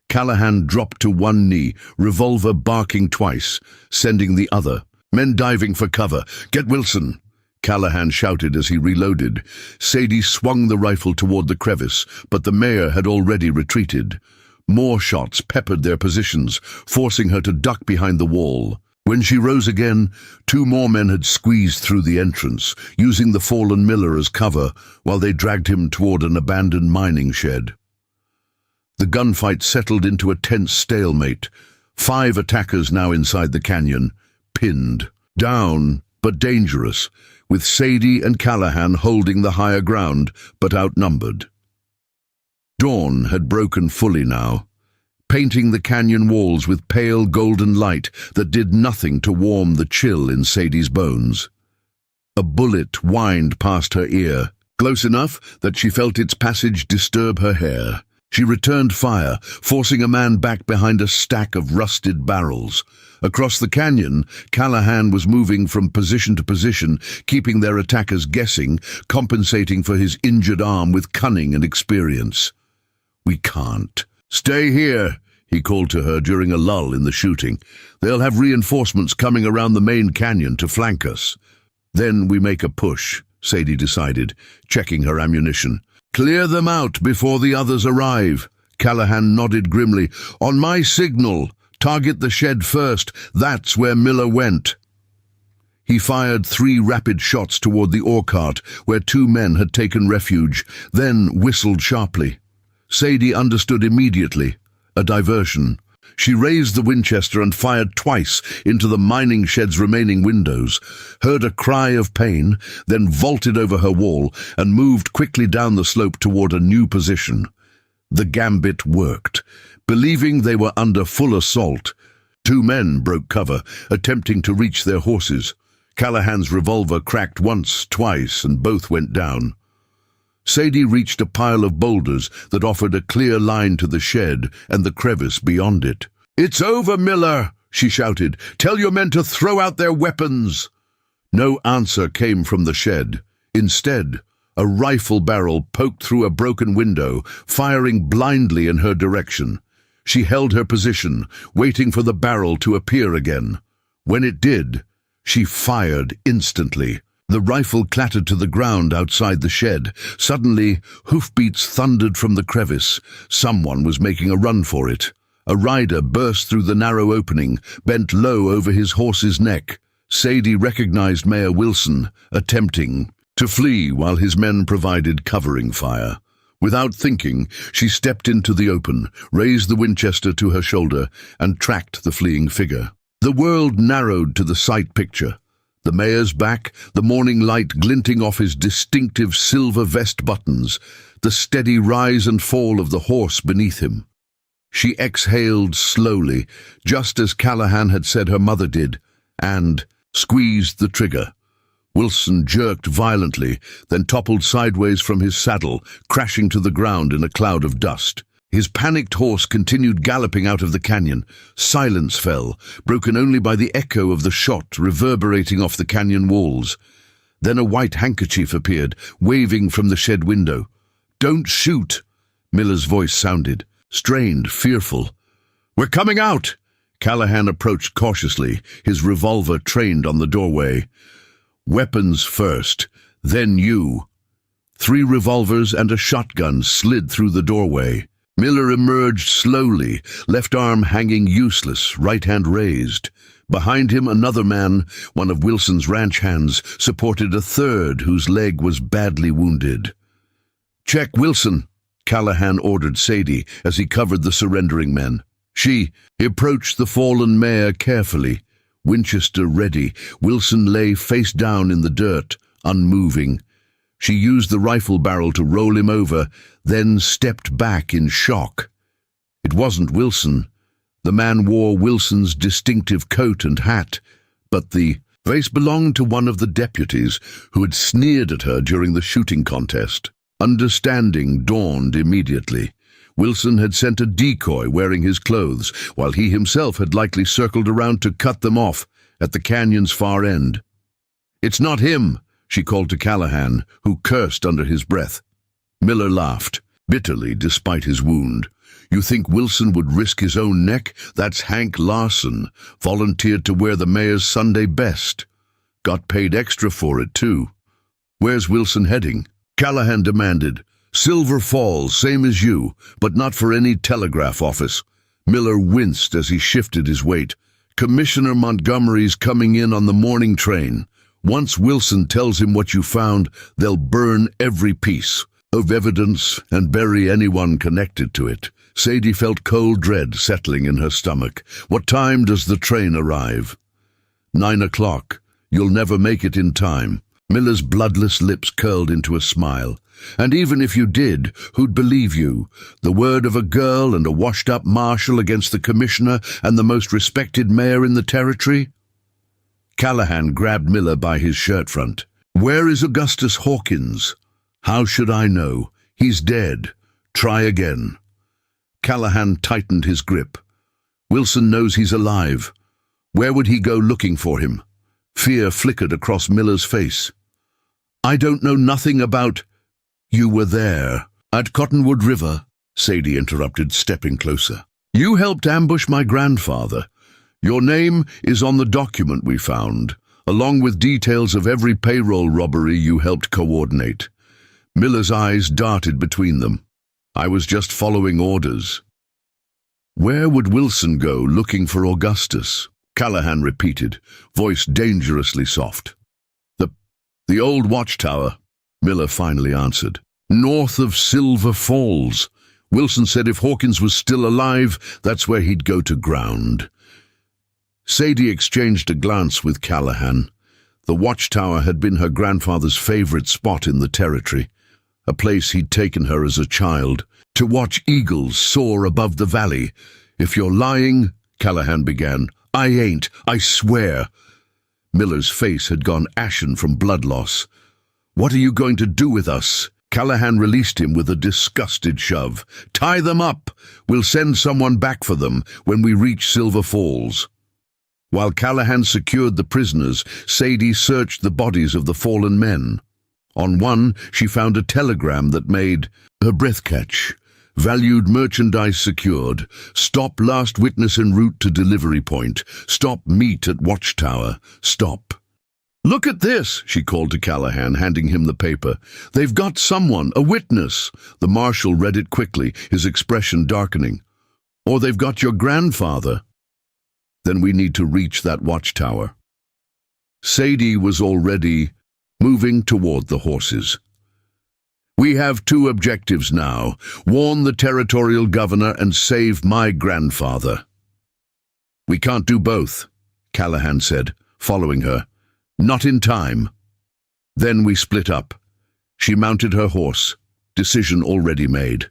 Callahan dropped to one knee, revolver barking twice, sending the other. "Men diving for cover. Get Wilson!" Callahan shouted as he reloaded. Sadie swung the rifle toward the crevice, but the mayor had already retreated. More shots peppered their positions, forcing her to duck behind the wall. When she rose again, 2 more men had squeezed through the entrance, using the fallen Miller as cover while they dragged him toward an abandoned mining shed. The gunfight settled into a tense stalemate. 5 attackers now inside the canyon, pinned, down, but dangerous, with Sadie and Callahan holding the higher ground, but outnumbered. Dawn had broken fully now, painting the canyon walls with pale golden light that did nothing to warm the chill in Sadie's bones. A bullet whined past her ear, close enough that she felt its passage disturb her hair. She returned fire, forcing a man back behind a stack of rusted barrels. Across the canyon, Callahan was moving from position to position, keeping their attackers guessing, compensating for his injured arm with cunning and experience. "We can't. Stay here," he called to her during a lull in the shooting. "They'll have reinforcements coming around the main canyon to flank us." "Then we make a push," Sadie decided, checking her ammunition. "Clear them out before the others arrive." Callahan nodded grimly. "On my signal, target the shed first. That's where Miller went." He fired 3 rapid shots toward the ore cart, where 2 men had taken refuge, then whistled sharply. Sadie understood immediately. A diversion. She raised the Winchester and fired twice into the mining shed's remaining windows, heard a cry of pain, then vaulted over her wall and moved quickly down the slope toward a new position. The gambit worked. Believing they were under full assault, 2 men broke cover, attempting to reach their horses. Callahan's revolver cracked once, twice, and both went down. Sadie reached a pile of boulders that offered a clear line to the shed and the crevice beyond it. "It's over, Miller!" she shouted. "Tell your men to throw out their weapons!" No answer came from the shed. Instead, a rifle barrel poked through a broken window, firing blindly in her direction. She held her position, waiting for the barrel to appear again. When it did, she fired instantly. The rifle clattered to the ground outside the shed. Suddenly, hoofbeats thundered from the crevice. Someone was making a run for it. A rider burst through the narrow opening, bent low over his horse's neck. Sadie recognized Mayor Wilson, attempting to flee while his men provided covering fire. Without thinking, she stepped into the open, raised the Winchester to her shoulder, and tracked the fleeing figure. The world narrowed to the sight picture. The mayor's back, the morning light glinting off his distinctive silver vest buttons, the steady rise and fall of the horse beneath him. She exhaled slowly, just as Callahan had said her mother did, and squeezed the trigger. Wilson jerked violently, then toppled sideways from his saddle, crashing to the ground in a cloud of dust. His panicked horse continued galloping out of the canyon. Silence fell, broken only by the echo of the shot reverberating off the canyon walls. Then a white handkerchief appeared, waving from the shed window. "Don't shoot!" Miller's voice sounded, strained, fearful. "We're coming out!" Callahan approached cautiously, his revolver trained on the doorway. "Weapons first, then you." 3 revolvers and a shotgun slid through the doorway. Miller emerged slowly, left arm hanging useless, right hand raised. Behind him, another man, one of Wilson's ranch hands, supported a third whose leg was badly wounded. "Check Wilson," Callahan ordered Sadie as he covered the surrendering men. He approached the fallen mare carefully. Winchester ready, Wilson lay face down in the dirt, unmoving. She used the rifle barrel to roll him over, then stepped back in shock. It wasn't Wilson. The man wore Wilson's distinctive coat and hat, but the face belonged to one of the deputies who had sneered at her during the shooting contest. Understanding dawned immediately. Wilson had sent a decoy wearing his clothes, while he himself had likely circled around to cut them off at the canyon's far end. "It's not him," she called to Callahan, who cursed under his breath. Miller laughed, bitterly despite his wound. "You think Wilson would risk his own neck? That's Hank Larson, volunteered to wear the mayor's Sunday best. Got paid extra for it, too." "Where's Wilson heading?" Callahan demanded. "Silver Falls, same as you, but not for any telegraph office." Miller winced as he shifted his weight. "Commissioner Montgomery's coming in on the morning train. Once Wilson tells him what you found, they'll burn every piece of evidence and bury anyone connected to it." Sadie felt cold dread settling in her stomach. "What time does the train arrive?" 9 o'clock. You'll never make it in time." Miller's bloodless lips curled into a smile. "And even if you did, who'd believe you? The word of a girl and a washed-up marshal against the commissioner and the most respected mayor in the territory?" Callahan grabbed Miller by his shirt front. Where is Augustus Hawkins? How should I know? He's dead. Try again. Callahan tightened his grip. Wilson knows he's alive. Where would he go looking for him? Fear flickered across Miller's face. I don't know nothing about... You were there. At Cottonwood River, Sadie interrupted, stepping closer. You helped ambush my grandfather. Your name is on the document we found, along with details of every payroll robbery you helped coordinate. Miller's eyes darted between them. I was just following orders. Where would Wilson go looking for Augustus? Callahan repeated, voice dangerously soft. The old watchtower, Miller finally answered. North of Silver Falls. Wilson said if Hawkins was still alive, that's where he'd go to ground. Sadie exchanged a glance with Callahan. The watchtower had been her grandfather's favorite spot in the territory, a place he'd taken her as a child, to watch eagles soar above the valley. If you're lying, Callahan began. I ain't, I swear. Miller's face had gone ashen from blood loss. What are you going to do with us? Callahan released him with a disgusted shove. Tie them up. We'll send someone back for them when we reach Silver Falls. While Callahan secured the prisoners, Sadie searched the bodies of the fallen men. On one, she found a telegram that made her breath catch. Valued merchandise secured. Stop last witness en route to delivery point. Stop meet at watchtower. Stop. Look at this, she called to Callahan, handing him the paper. They've got someone, a witness. The Marshal read it quickly, his expression darkening. Or they've got your grandfather. Then we need to reach that watchtower. Sadie was already moving toward the horses. We have two objectives now. Warn the territorial governor and save my grandfather. We can't do both, Callahan said, following her. Not in time. Then we split up. She mounted her horse, decision already made.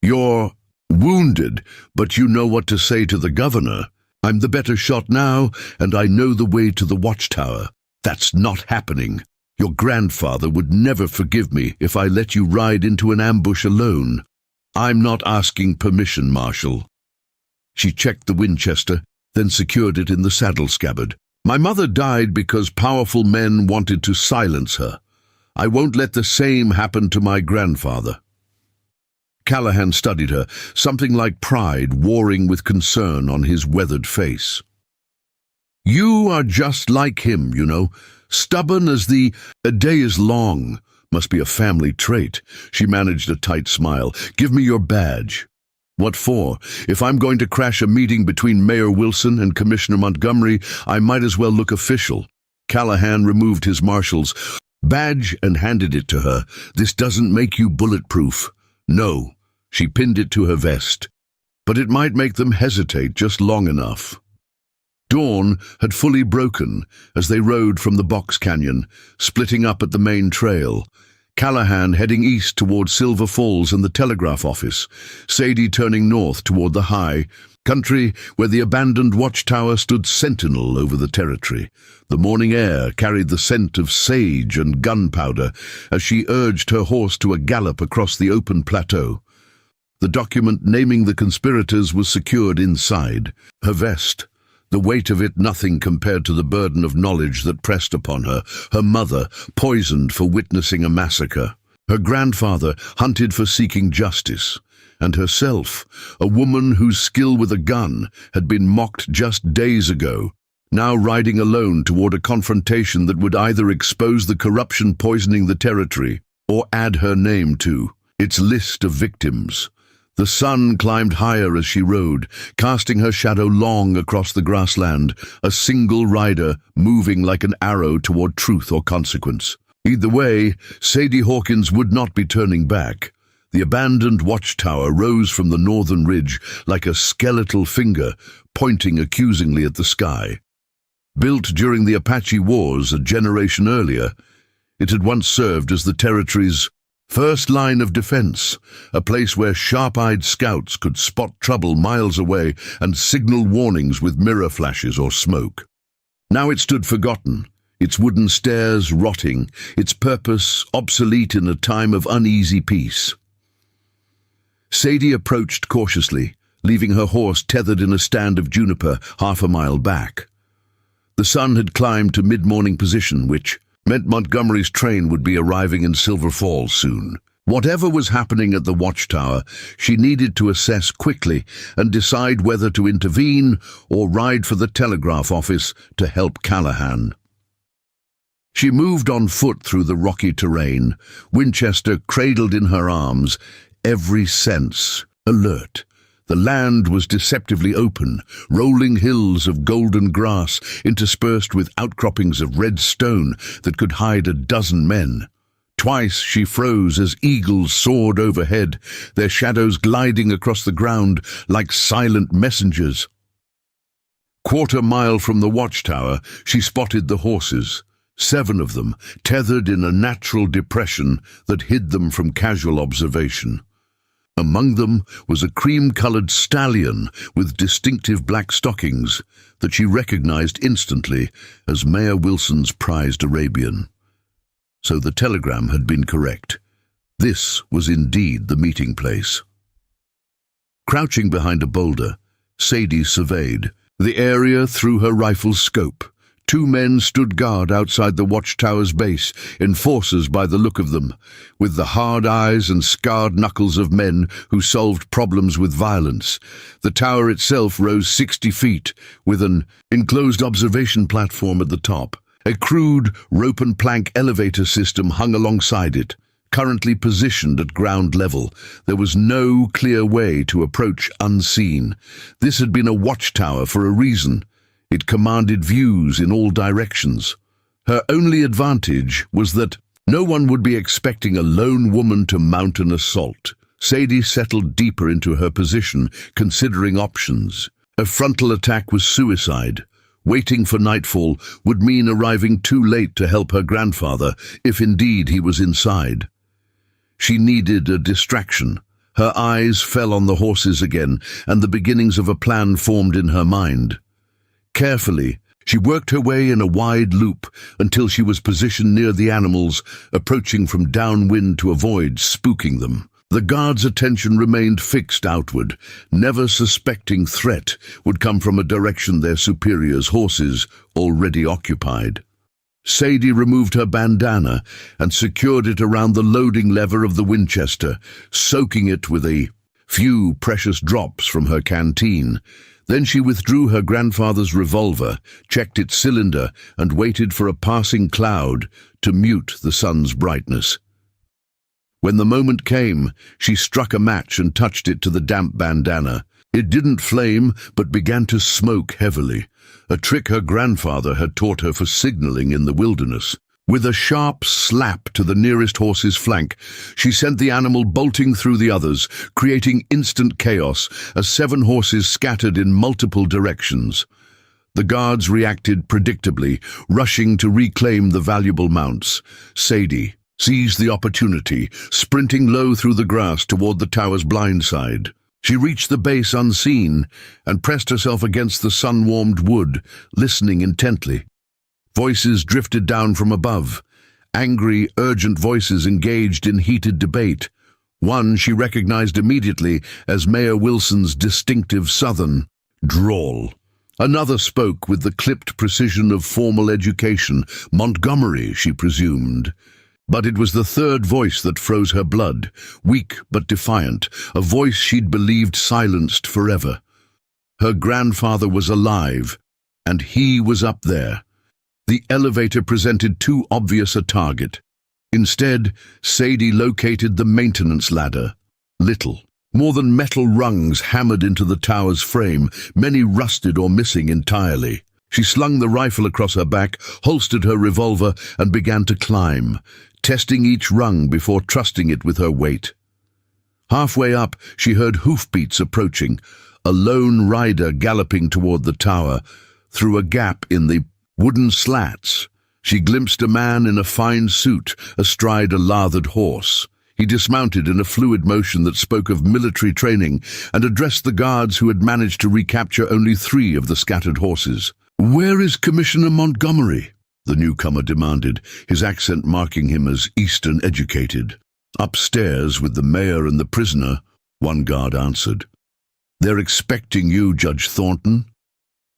You're wounded, but you know what to say to the governor. I'm the better shot now, and I know the way to the watchtower. That's not happening. Your grandfather would never forgive me if I let you ride into an ambush alone. I'm not asking permission, Marshal. She checked the Winchester, then secured it in the saddle scabbard. My mother died because powerful men wanted to silence her. I won't let the same happen to my grandfather. Callahan studied her, something like pride warring with concern on his weathered face. You are just like him, you know. Stubborn as a day is long. Must be a family trait. She managed a tight smile. Give me your badge. What for? If I'm going to crash a meeting between Mayor Wilson and Commissioner Montgomery, I might as well look official. Callahan removed his marshal's badge and handed it to her. This doesn't make you bulletproof. No. She pinned it to her vest. But it might make them hesitate just long enough. Dawn had fully broken as they rode from the box canyon, splitting up at the main trail. Callahan heading east toward Silver Falls and the telegraph office, Sadie turning north toward the high country where the abandoned watchtower stood sentinel over the territory. The morning air carried the scent of sage and gunpowder as she urged her horse to a gallop across the open plateau. The document naming the conspirators was secured inside. Her vest, the weight of it nothing compared to the burden of knowledge that pressed upon her. Her mother, poisoned for witnessing a massacre. Her grandfather, hunted for seeking justice. And herself, a woman whose skill with a gun had been mocked just days ago, now riding alone toward a confrontation that would either expose the corruption poisoning the territory or add her name to its list of victims. The sun climbed higher as she rode, casting her shadow long across the grassland, a single rider moving like an arrow toward truth or consequence. Either way, Sadie Hawkins would not be turning back. The abandoned watchtower rose from the northern ridge like a skeletal finger, pointing accusingly at the sky. Built during the Apache Wars a generation earlier, it had once served as the territory's first line of defense, a place where sharp-eyed scouts could spot trouble miles away and signal warnings with mirror flashes or smoke. Now it stood forgotten, its wooden stairs rotting, its purpose obsolete in a time of uneasy peace. Sadie approached cautiously, leaving her horse tethered in a stand of juniper half a mile back. The sun had climbed to mid-morning position, which meant Montgomery's train would be arriving in Silver Falls soon. Whatever was happening at the watchtower, she needed to assess quickly and decide whether to intervene or ride for the telegraph office to help Callahan. She moved on foot through the rocky terrain, Winchester cradled in her arms, every sense alert. The land was deceptively open, rolling hills of golden grass interspersed with outcroppings of red stone that could hide a dozen men. Twice she froze as eagles soared overhead, their shadows gliding across the ground like silent messengers. Quarter mile from the watchtower, she spotted the horses, 7 of them, tethered in a natural depression that hid them from casual observation. Among them was a cream-colored stallion with distinctive black stockings that she recognized instantly as Mayor Wilson's prized Arabian. So the telegram had been correct. This was indeed the meeting place. Crouching behind a boulder, Sadie surveyed the area through her rifle's scope. 2 men stood guard outside the watchtower's base, enforcers by the look of them, with the hard eyes and scarred knuckles of men who solved problems with violence. The tower itself rose 60 feet, with an enclosed observation platform at the top. A crude rope and plank elevator system hung alongside it, currently positioned at ground level. There was no clear way to approach unseen. This had been a watchtower for a reason. It commanded views in all directions. Her only advantage was that no one would be expecting a lone woman to mount an assault. Sadie settled deeper into her position, considering options. A frontal attack was suicide. Waiting for nightfall would mean arriving too late to help her grandfather, if indeed he was inside. She needed a distraction. Her eyes fell on the horses again, and the beginnings of a plan formed in her mind. Carefully, she worked her way in a wide loop until she was positioned near the animals, approaching from downwind to avoid spooking them. The guards' attention remained fixed outward, never suspecting threat would come from a direction their superiors' horses already occupied. Sadie removed her bandana and secured it around the loading lever of the Winchester, soaking it with a few precious drops from her canteen. Then she withdrew her grandfather's revolver, checked its cylinder, and waited for a passing cloud to mute the sun's brightness. When the moment came, she struck a match and touched it to the damp bandana. It didn't flame, but began to smoke heavily, a trick her grandfather had taught her for signaling in the wilderness. With a sharp slap to the nearest horse's flank, she sent the animal bolting through the others, creating instant chaos as 7 horses scattered in multiple directions. The guards reacted predictably, rushing to reclaim the valuable mounts. Sadie seized the opportunity, sprinting low through the grass toward the tower's blind side. She reached the base unseen and pressed herself against the sun-warmed wood, listening intently. Voices drifted down from above. Angry, urgent voices engaged in heated debate. One she recognized immediately as Mayor Wilson's distinctive southern drawl. Another spoke with the clipped precision of formal education, Montgomery, she presumed. But it was the third voice that froze her blood, weak but defiant, a voice she'd believed silenced forever. Her grandfather was alive, and he was up there. The elevator presented too obvious a target. Instead, Sadie located the maintenance ladder. Little, more than metal rungs hammered into the tower's frame, many rusted or missing entirely. She slung the rifle across her back, holstered her revolver, and began to climb, testing each rung before trusting it with her weight. Halfway up, she heard hoofbeats approaching, a lone rider galloping toward the tower. Through a gap in the wooden slats, she glimpsed a man in a fine suit astride a lathered horse. He dismounted in a fluid motion that spoke of military training and addressed the guards who had managed to recapture only 3 of the scattered horses. "Where is Commissioner Montgomery?" the newcomer demanded, his accent marking him as Eastern educated. Upstairs with the mayor and the prisoner, one guard answered. They're expecting you, Judge Thornton.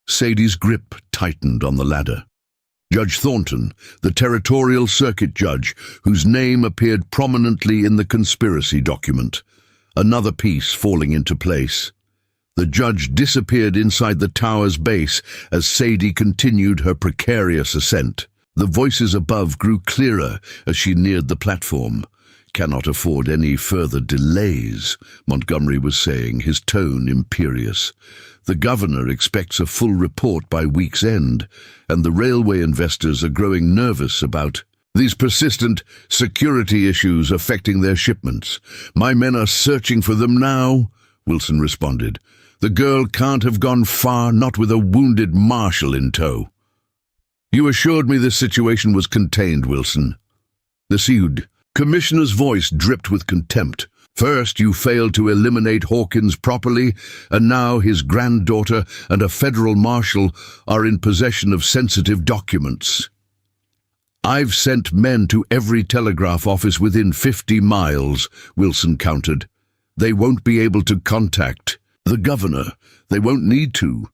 Sadie's grip tightened on the ladder. Judge Thornton, the territorial circuit judge, whose name appeared prominently in the conspiracy document. Another piece falling into place. The judge disappeared inside the tower's base as Sadie continued her precarious ascent. The voices above grew clearer as she neared the platform. Cannot afford any further delays, Montgomery was saying, his tone imperious. The governor expects a full report by week's end, and the railway investors are growing nervous about these persistent security issues affecting their shipments. My men are searching for them now, Wilson responded. The girl can't have gone far, not with a wounded Marshal in tow. You assured me this situation was contained, Wilson. The Seud Commissioner's voice dripped with contempt. First, you failed to eliminate Hawkins properly, and now his granddaughter and a federal marshal are in possession of sensitive documents. I've sent men to every telegraph office within 50 miles, Wilson countered. They won't be able to contact the governor. They won't need to.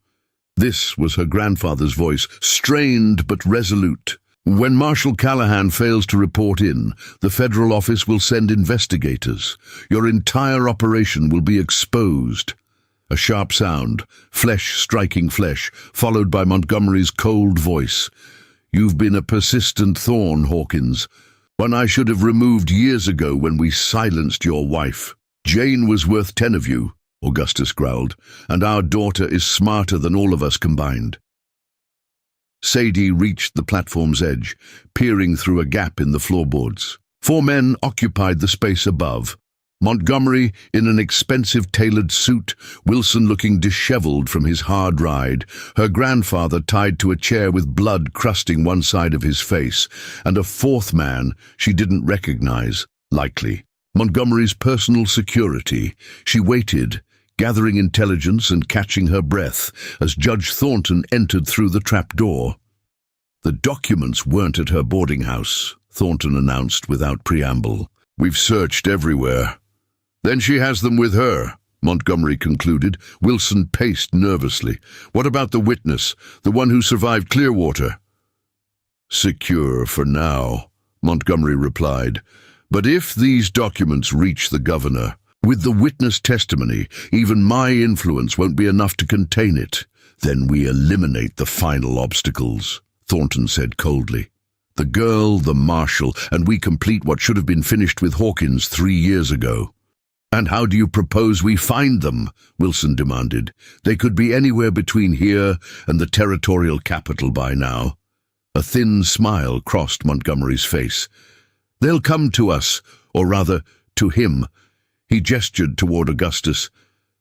This was her grandfather's voice, strained but resolute. When Marshal Callahan fails to report in, the federal office will send investigators. Your entire operation will be exposed. A sharp sound, flesh striking flesh, followed by Montgomery's cold voice. You've been a persistent thorn, Hawkins. One I should have removed years ago when we silenced your wife. Jane was worth 10 of you, Augustus growled, and our daughter is smarter than all of us combined. Sadie reached the platform's edge, peering through a gap in the floorboards. 4 men occupied the space above. Montgomery in an expensive tailored suit, Wilson looking disheveled from his hard ride, her grandfather tied to a chair with blood crusting one side of his face, and a 4th man she didn't recognize, likely. Montgomery's personal security. She waited, gathering intelligence and catching her breath as Judge Thornton entered through the trapdoor. The documents weren't at her boarding house, Thornton announced without preamble. We've searched everywhere. Then she has them with her, Montgomery concluded. Wilson paced nervously. What about the witness, the one who survived Clearwater? Secure for now, Montgomery replied. But if these documents reach the governor, with the witness testimony, even my influence won't be enough to contain it. Then we eliminate the final obstacles, Thornton said coldly. The girl, the Marshal, and we complete what should have been finished with Hawkins 3 years ago. And how do you propose we find them? Wilson demanded. They could be anywhere between here and the territorial capital by now. A thin smile crossed Montgomery's face. They'll come to us, or rather, to him. He gestured toward Augustus.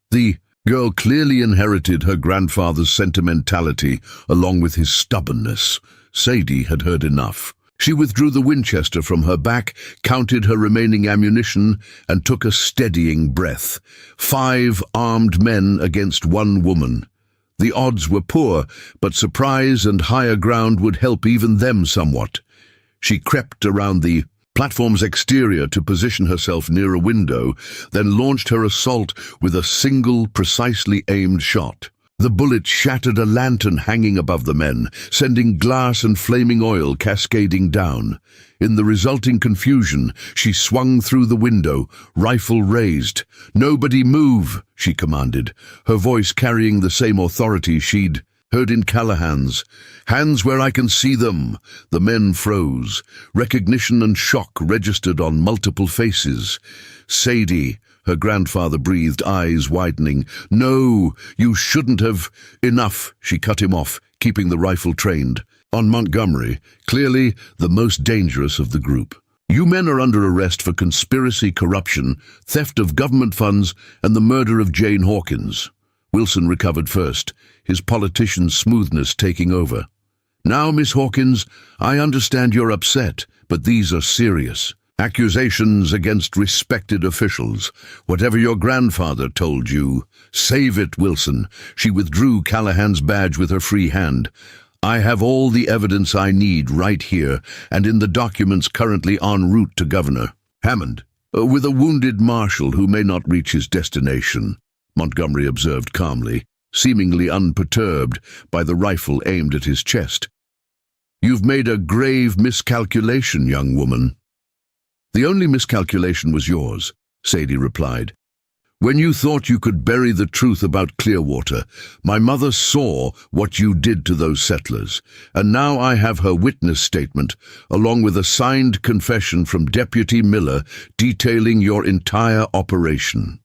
The girl clearly inherited her grandfather's sentimentality along with his stubbornness. Sadie had heard enough. She withdrew the Winchester from her back, counted her remaining ammunition, and took a steadying breath. 5 armed men against 1 woman. The odds were poor, but surprise and higher ground would help even them somewhat. She crept around the platform's exterior to position herself near a window, then launched her assault with a single, precisely aimed shot. The bullet shattered a lantern hanging above the men, sending glass and flaming oil cascading down. In the resulting confusion, she swung through the window, rifle raised. "Nobody move," she commanded, her voice carrying the same authority she'd heard in Callahan's. "Hands where I can see them." The men froze. Recognition and shock registered on multiple faces. "Sadie," her grandfather breathed, eyes widening. "No, you shouldn't have." "Enough," she cut him off, keeping the rifle trained on Montgomery, clearly the most dangerous of the group. "You men are under arrest for conspiracy, corruption, theft of government funds, and the murder of Jane Hawkins." Wilson recovered first, his politician's smoothness taking over. "Now, Miss Hawkins, I understand you're upset, but these are serious. Accusations against respected officials. Whatever your grandfather told you, save it, Wilson." She withdrew Callahan's badge with her free hand. I have all the evidence I need right here and in the documents currently en route to Governor Hammond. With a wounded Marshal who may not reach his destination, Montgomery observed calmly, seemingly unperturbed by the rifle aimed at his chest. You've made a grave miscalculation, young woman. The only miscalculation was yours, Sadie replied. When you thought you could bury the truth about Clearwater, my mother saw what you did to those settlers, and now I have her witness statement, along with a signed confession from Deputy Miller detailing your entire operation.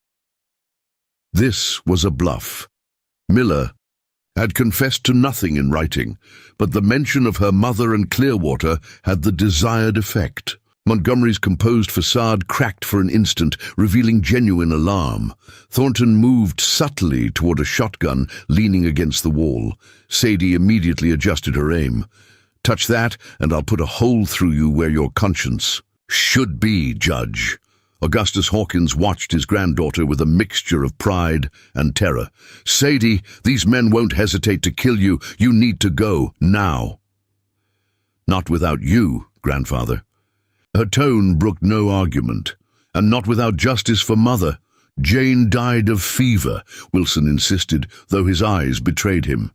This was a bluff. Miller had confessed to nothing in writing, but the mention of her mother and Clearwater had the desired effect. Montgomery's composed facade cracked for an instant, revealing genuine alarm. Thornton moved subtly toward a shotgun leaning against the wall. Sadie immediately adjusted her aim. Touch that, and I'll put a hole through you where your conscience should be, Judge. Augustus Hawkins watched his granddaughter with a mixture of pride and terror. Sadie, these men won't hesitate to kill you. You need to go, now. Not without you, grandfather. Her tone brooked no argument. And not without justice for Mother. Jane died of fever, Wilson insisted, though his eyes betrayed him.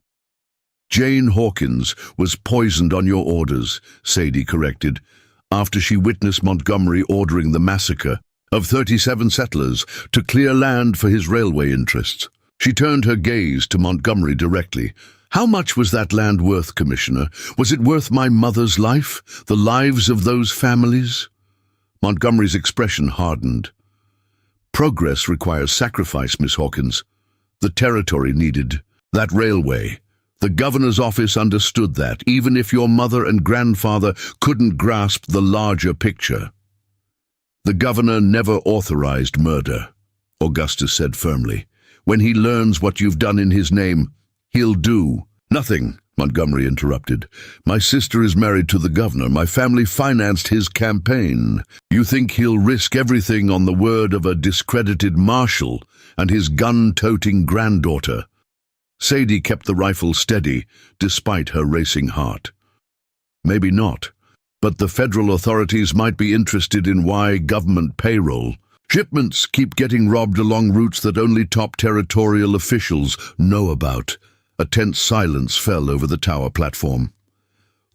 Jane Hawkins was poisoned on your orders, Sadie corrected, after she witnessed Montgomery ordering the massacre of 37 settlers to clear land for his railway interests. She turned her gaze to Montgomery directly. How much was that land worth, Commissioner? Was it worth my mother's life, the lives of those families? Montgomery's expression hardened. Progress requires sacrifice, Miss Hawkins. The territory needed that railway. The governor's office understood that, even if your mother and grandfather couldn't grasp the larger picture. The governor never authorized murder, Augustus said firmly. When he learns what you've done in his name, he'll do nothing, Montgomery interrupted. My sister is married to the governor. My family financed his campaign. You think he'll risk everything on the word of a discredited Marshal and his gun-toting granddaughter? Sadie kept the rifle steady, despite her racing heart. Maybe not, but the federal authorities might be interested in why government payroll. Shipments keep getting robbed along routes that only top territorial officials know about. A tense silence fell over the tower platform.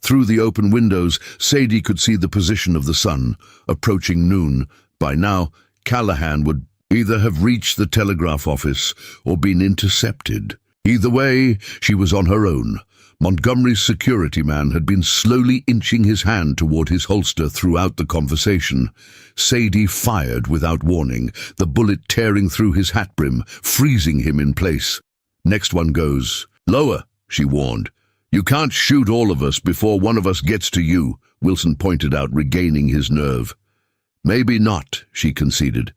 Through the open windows, Sadie could see the position of the sun, approaching noon. By now, Callahan would either have reached the telegraph office or been intercepted. Either way, she was on her own. Montgomery's security man had been slowly inching his hand toward his holster throughout the conversation. Sadie fired without warning, the bullet tearing through his hat brim, freezing him in place. Next one goes. Lower, she warned. You can't shoot all of us before one of us gets to you, Wilson pointed out, regaining his nerve. Maybe not, she conceded.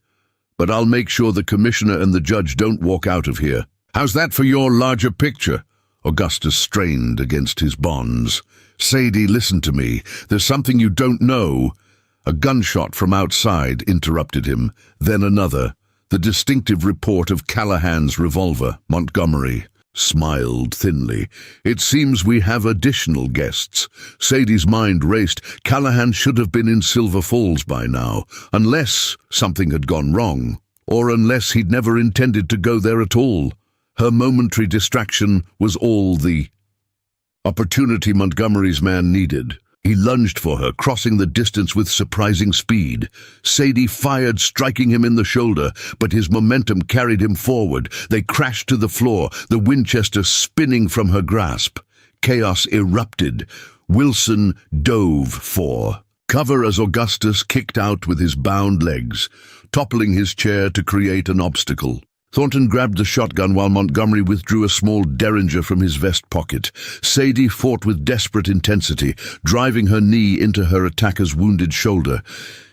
But I'll make sure the commissioner and the judge don't walk out of here. How's that for your larger picture? Augustus strained against his bonds. Sadie, listen to me. There's something you don't know. A gunshot from outside interrupted him, then another. The distinctive report of Callahan's revolver. Montgomery smiled thinly. It seems we have additional guests. Sadie's mind raced. Callahan should have been in Silver Falls by now, unless something had gone wrong, or unless he'd never intended to go there at all. Her momentary distraction was all the opportunity Montgomery's man needed. He lunged for her, crossing the distance with surprising speed. Sadie fired, striking him in the shoulder, but his momentum carried him forward. They crashed to the floor, the Winchester spinning from her grasp. Chaos erupted. Wilson dove for cover as Augustus kicked out with his bound legs, toppling his chair to create an obstacle. Thornton grabbed the shotgun while Montgomery withdrew a small derringer from his vest pocket. Sadie fought with desperate intensity, driving her knee into her attacker's wounded shoulder.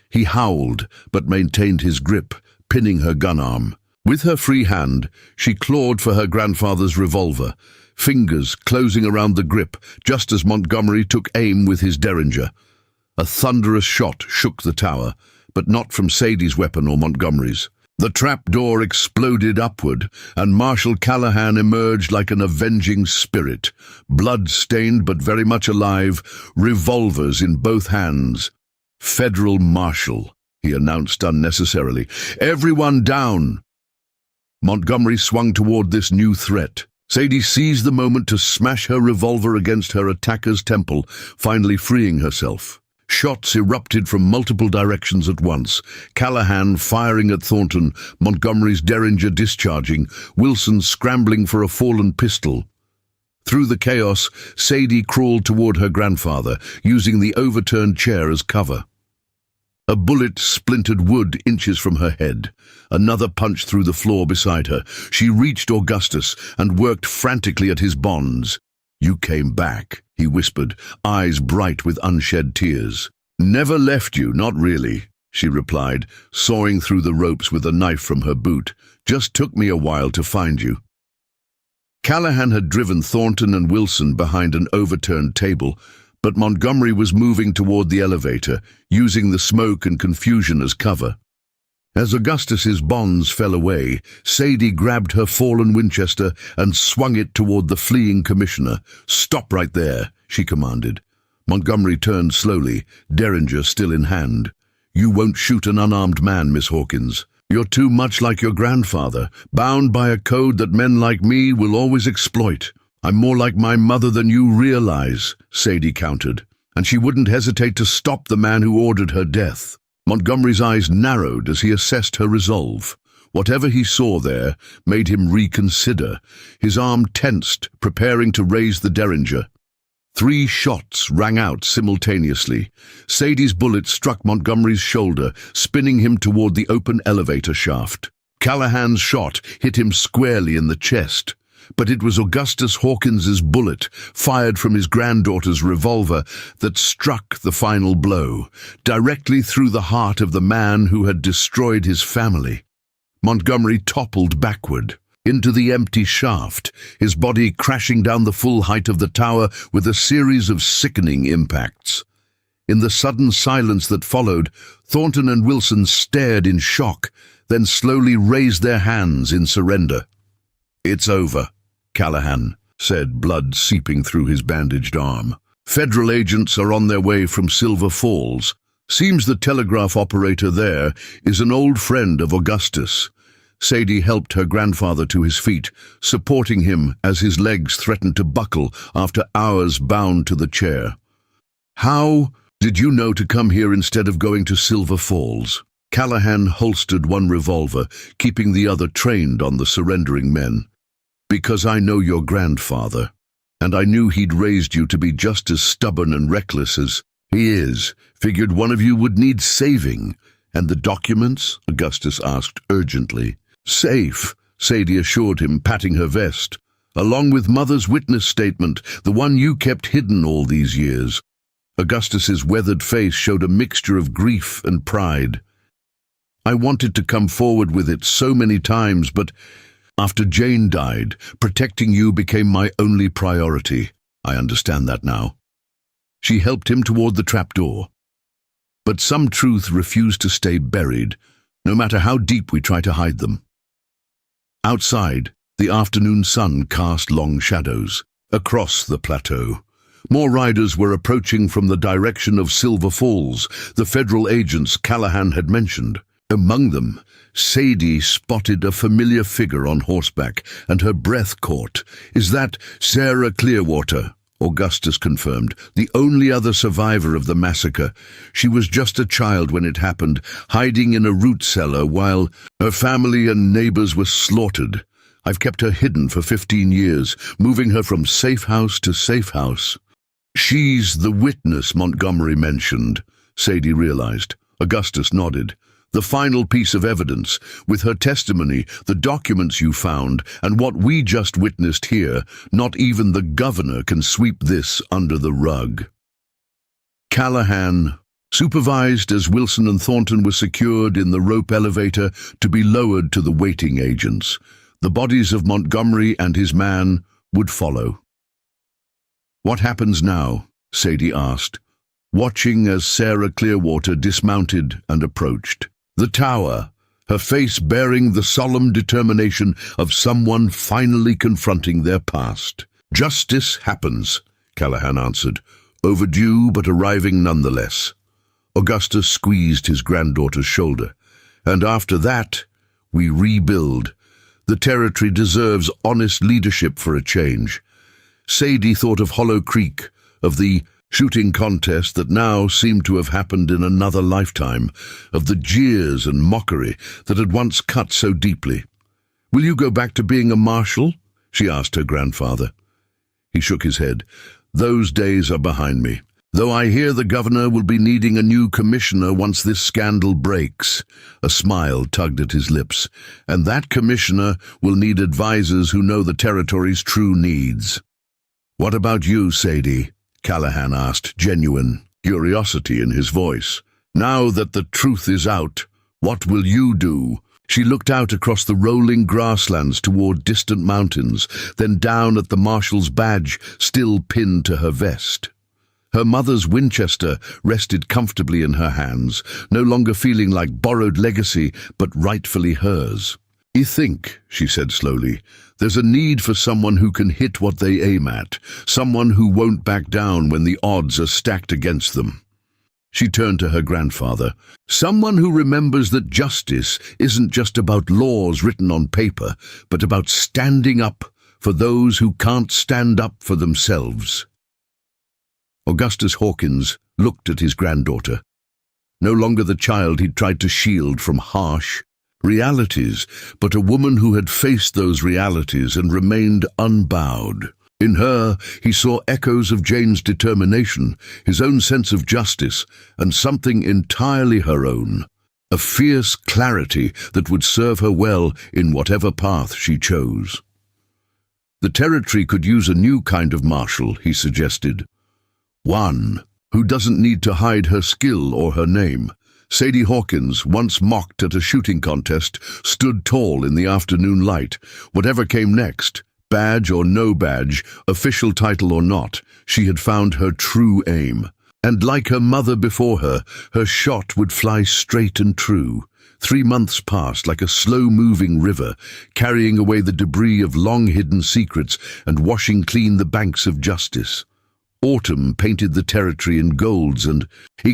He howled, but maintained his grip, pinning her gun arm. With her free hand, she clawed for her grandfather's revolver, fingers closing around the grip, just as Montgomery took aim with his derringer. A thunderous shot shook the tower, but not from Sadie's weapon or Montgomery's. The trapdoor exploded upward, and Marshal Callahan emerged like an avenging spirit, blood-stained but very much alive, revolvers in both hands. "Federal Marshal," he announced unnecessarily. "Everyone down!" Montgomery swung toward this new threat. Sadie seized the moment to smash her revolver against her attacker's temple, finally freeing herself. Shots erupted from multiple directions at once, Callahan firing at Thornton, Montgomery's derringer discharging, Wilson scrambling for a fallen pistol. Through the chaos, Sadie crawled toward her grandfather, using the overturned chair as cover. A bullet splintered wood inches from her head. Another punch through the floor beside her. She reached Augustus and worked frantically at his bonds. "You came back," he whispered, eyes bright with unshed tears. "Never left you, not really," she replied, sawing through the ropes with a knife from her boot. "Just took me a while to find you." Callahan had driven Thornton and Wilson behind an overturned table, but Montgomery was moving toward the elevator, using the smoke and confusion as cover. As Augustus's bonds fell away, Sadie grabbed her fallen Winchester and swung it toward the fleeing commissioner. "Stop right there," she commanded. Montgomery turned slowly, derringer still in hand. "You won't shoot an unarmed man, Miss Hawkins. You're too much like your grandfather, bound by a code that men like me will always exploit." "I'm more like my mother than you realize," Sadie countered, and she wouldn't hesitate to stop the man who ordered her death. Montgomery's eyes narrowed as he assessed her resolve. Whatever he saw there made him reconsider. His arm tensed, preparing to raise the derringer. 3 shots rang out simultaneously. Sadie's bullet struck Montgomery's shoulder, spinning him toward the open elevator shaft. Callahan's shot hit him squarely in the chest. But it was Augustus Hawkins's bullet, fired from his granddaughter's revolver, that struck the final blow, directly through the heart of the man who had destroyed his family. Montgomery toppled backward, into the empty shaft, his body crashing down the full height of the tower with a series of sickening impacts. In the sudden silence that followed, Thornton and Wilson stared in shock, then slowly raised their hands in surrender. "It's over," Callahan said, blood seeping through his bandaged arm. "Federal agents are on their way from Silver Falls. Seems the telegraph operator there is an old friend of Augustus." Sadie helped her grandfather to his feet, supporting him as his legs threatened to buckle after hours bound to the chair. "How did you know to come here instead of going to Silver Falls?" Callahan holstered one revolver, keeping the other trained on the surrendering men. "Because I know your grandfather, and I knew he'd raised you to be just as stubborn and reckless as he is. Figured one of you would need saving." "And the documents?" Augustus asked urgently. "Safe," Sadie assured him, patting her vest. "Along with Mother's witness statement, the one you kept hidden all these years." Augustus's weathered face showed a mixture of grief and pride. "I wanted to come forward with it so many times, but after Jane died, protecting you became my only priority. I understand that now." She helped him toward the trapdoor. But some truths refuse to stay buried, no matter how deep we try to hide them. Outside, the afternoon sun cast long shadows across the plateau. More riders were approaching from the direction of Silver Falls, the federal agents Callahan had mentioned. Among them, Sadie spotted a familiar figure on horseback, and her breath caught. "Is that Sarah Clearwater?" Augustus confirmed, "the only other survivor of the massacre. She was just a child when it happened, hiding in a root cellar while her family and neighbors were slaughtered. I've kept her hidden for 15 years, moving her from safe house to safe house." "She's the witness Montgomery mentioned," Sadie realized. Augustus nodded. "The final piece of evidence, with her testimony, the documents you found, and what we just witnessed here, not even the governor can sweep this under the rug." Callahan supervised as Wilson and Thornton were secured in the rope elevator to be lowered to the waiting agents. The bodies of Montgomery and his man would follow. "What happens now?" Sadie asked, watching as Sarah Clearwater dismounted and approached. "The tower," her face bearing the solemn determination of someone finally confronting their past. "Justice happens," Callahan answered, overdue but arriving nonetheless. Augustus squeezed his granddaughter's shoulder. "And after that, we rebuild. The territory deserves honest leadership for a change." Sadie thought of Hollow Creek, of the shooting contest that now seemed to have happened in another lifetime, of the jeers and mockery that had once cut so deeply. "Will you go back to being a marshal?" she asked her grandfather. He shook his head. "Those days are behind me. Though I hear the governor will be needing a new commissioner once this scandal breaks." A smile tugged at his lips. "And that commissioner will need advisors who know the territory's true needs." "What about you, Sadie?" Callahan asked, genuine curiosity in his voice. "Now that the truth is out, what will you do?" She looked out across the rolling grasslands toward distant mountains, then down at the marshal's badge still pinned to her vest. Her mother's Winchester rested comfortably in her hands, no longer feeling like borrowed legacy, but rightfully hers. "I think," she said slowly, "there's a need for someone who can hit what they aim at, someone who won't back down when the odds are stacked against them." She turned to her grandfather. "Someone who remembers that justice isn't just about laws written on paper, but about standing up for those who can't stand up for themselves." Augustus Hawkins looked at his granddaughter. No longer the child he'd tried to shield from harsh realities, but a woman who had faced those realities and remained unbowed. In her, he saw echoes of Jane's determination, his own sense of justice, and something entirely her own, a fierce clarity that would serve her well in whatever path she chose. The territory could use a new kind of marshal, he suggested. One who doesn't need to hide her skill or her name. Sadie Hawkins, once mocked at a shooting contest, stood tall in the afternoon light. Whatever came next, badge or no badge, official title or not, she had found her true aim. And like her mother before her, her shot would fly straight and true. 3 months passed like a slow-moving river, carrying away the debris of long-hidden secrets and washing clean the banks of justice. Autumn painted the territory in golds and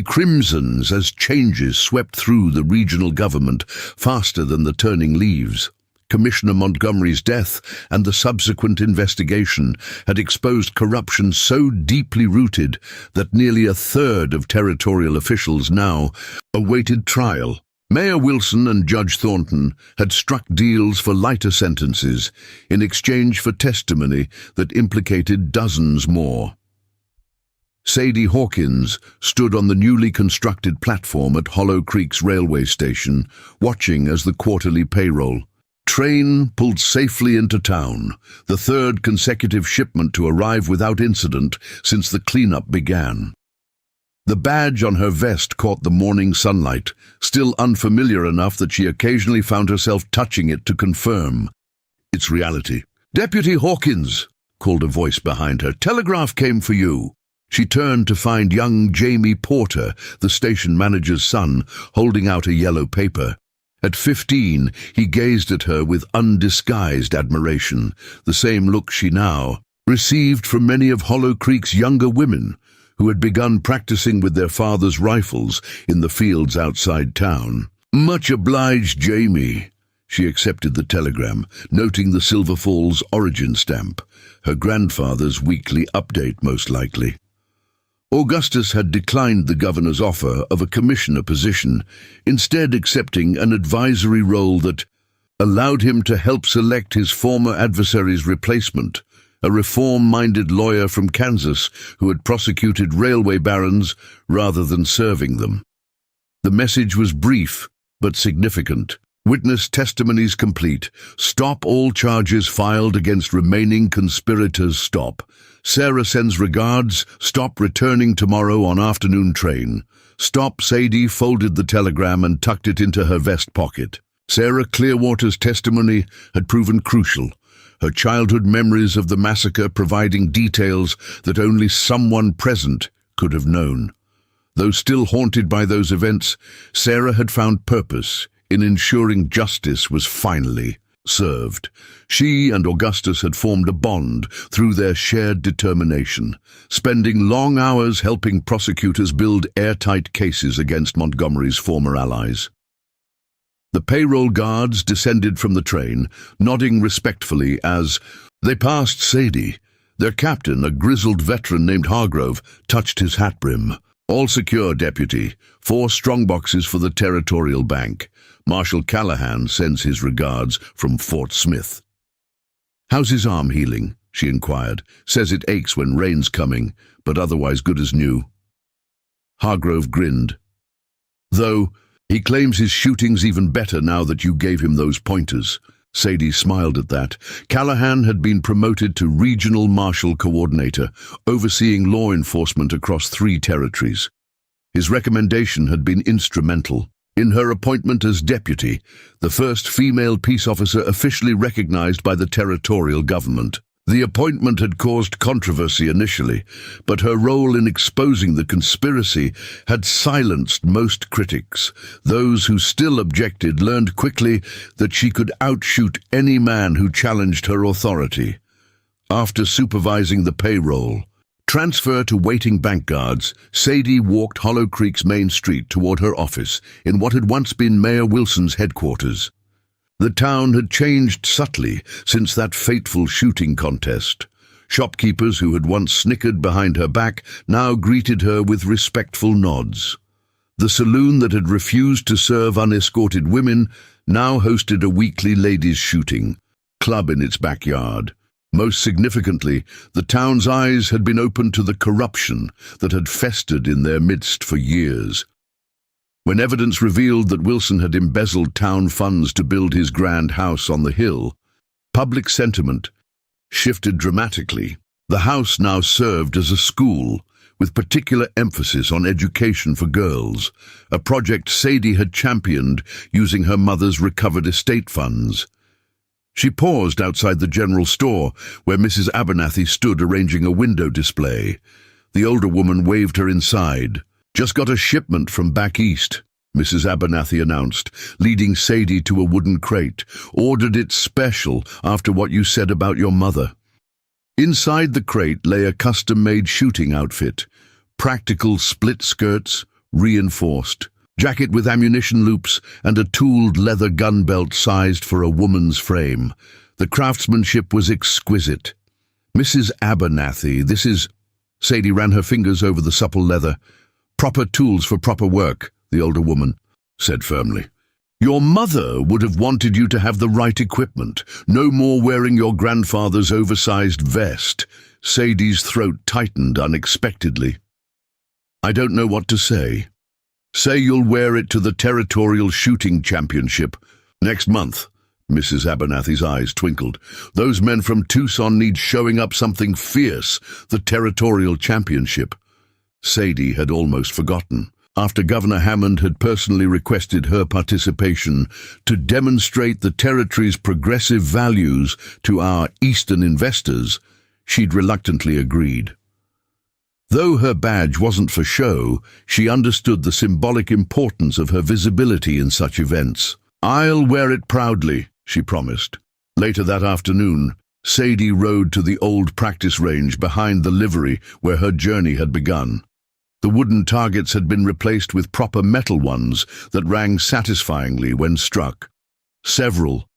crimsons as changes swept through the regional government faster than the turning leaves. Commissioner Montgomery's death and the subsequent investigation had exposed corruption so deeply rooted that nearly a third of territorial officials now awaited trial. Mayor Wilson and Judge Thornton had struck deals for lighter sentences in exchange for testimony that implicated dozens more. Sadie Hawkins stood on the newly constructed platform at Hollow Creek's railway station, watching as the quarterly payroll train pulled safely into town, the third consecutive shipment to arrive without incident since the cleanup began. The badge on her vest caught the morning sunlight, still unfamiliar enough that she occasionally found herself touching it to confirm its reality. "Deputy Hawkins," called a voice behind her, "telegraph came for you." She turned to find young Jamie Porter, the station manager's son, holding out a yellow paper. At 15, he gazed at her with undisguised admiration, the same look she now received from many of Hollow Creek's younger women, who had begun practicing with their father's rifles in the fields outside town. "Much obliged, Jamie." She accepted the telegram, noting the Silver Falls origin stamp, her grandfather's weekly update most likely. Augustus had declined the governor's offer of a commissioner position, instead accepting an advisory role that allowed him to help select his former adversary's replacement, a reform-minded lawyer from Kansas who had prosecuted railway barons rather than serving them. The message was brief but significant. Witness testimonies complete. Stop all charges filed against remaining conspirators. Stop. Sarah sends regards. Stop returning tomorrow on afternoon train. Stop. Sadie folded the telegram and tucked it into her vest pocket. Sarah Clearwater's testimony had proven crucial, her childhood memories of the massacre providing details that only someone present could have known. Though still haunted by those events, Sarah had found purpose in ensuring justice was finally served. She and Augustus had formed a bond through their shared determination, spending long hours helping prosecutors build airtight cases against Montgomery's former allies. The payroll guards descended from the train, nodding respectfully as they passed Sadie. Their captain, a grizzled veteran named Hargrove, touched his hat brim. "All secure, Deputy. 4 strongboxes for the Territorial Bank. Marshal Callahan sends his regards from Fort Smith." "How's his arm healing?" she inquired. "Says it aches when rain's coming, but otherwise good as new." Hargrove grinned. "Though, he claims his shooting's even better now that you gave him those pointers." Sadie smiled at that. Callahan had been promoted to Regional Marshal Coordinator, overseeing law enforcement across 3 territories. His recommendation had been instrumental. In her appointment as deputy, the first female peace officer officially recognized by the territorial government. The appointment had caused controversy initially, but her role in exposing the conspiracy had silenced most critics. Those who still objected learned quickly that she could outshoot any man who challenged her authority. After supervising the payroll transfer to waiting bank guards, Sadie walked Hollow Creek's main street toward her office in what had once been Mayor Wilson's headquarters. The town had changed subtly since that fateful shooting contest. Shopkeepers who had once snickered behind her back now greeted her with respectful nods. The saloon that had refused to serve unescorted women now hosted a weekly ladies' shooting club in its backyard. Most significantly, the town's eyes had been opened to the corruption that had festered in their midst for years. When evidence revealed that Wilson had embezzled town funds to build his grand house on the hill, public sentiment shifted dramatically. The house now served as a school, with particular emphasis on education for girls, a project Sadie had championed using her mother's recovered estate funds. She paused outside the general store, where Mrs. Abernathy stood arranging a window display. The older woman waved her inside. "Just got a shipment from back east," Mrs. Abernathy announced, leading Sadie to a wooden crate. "Ordered it special after what you said about your mother." Inside the crate lay a custom-made shooting outfit, practical split skirts, reinforced, jacket with ammunition loops, and a tooled leather gun belt sized for a woman's frame. The craftsmanship was exquisite. "Mrs. Abernathy, this is—" Sadie ran her fingers over the supple leather. "Proper tools for proper work," the older woman said firmly. "Your mother would have wanted you to have the right equipment. No more wearing your grandfather's oversized vest." Sadie's throat tightened unexpectedly. "I don't know what to say." "Say you'll wear it to the Territorial Shooting Championship next month." Mrs. Abernathy's eyes twinkled. "Those men from Tucson need showing up something fierce, the Territorial Championship." Sadie had almost forgotten. After Governor Hammond had personally requested her participation to demonstrate the territory's progressive values to our Eastern investors, she'd reluctantly agreed. Though her badge wasn't for show, she understood the symbolic importance of her visibility in such events. "I'll wear it proudly," she promised. Later that afternoon, Sadie rode to the old practice range behind the livery where her journey had begun. The wooden targets had been replaced with proper metal ones that rang satisfyingly when struck. Several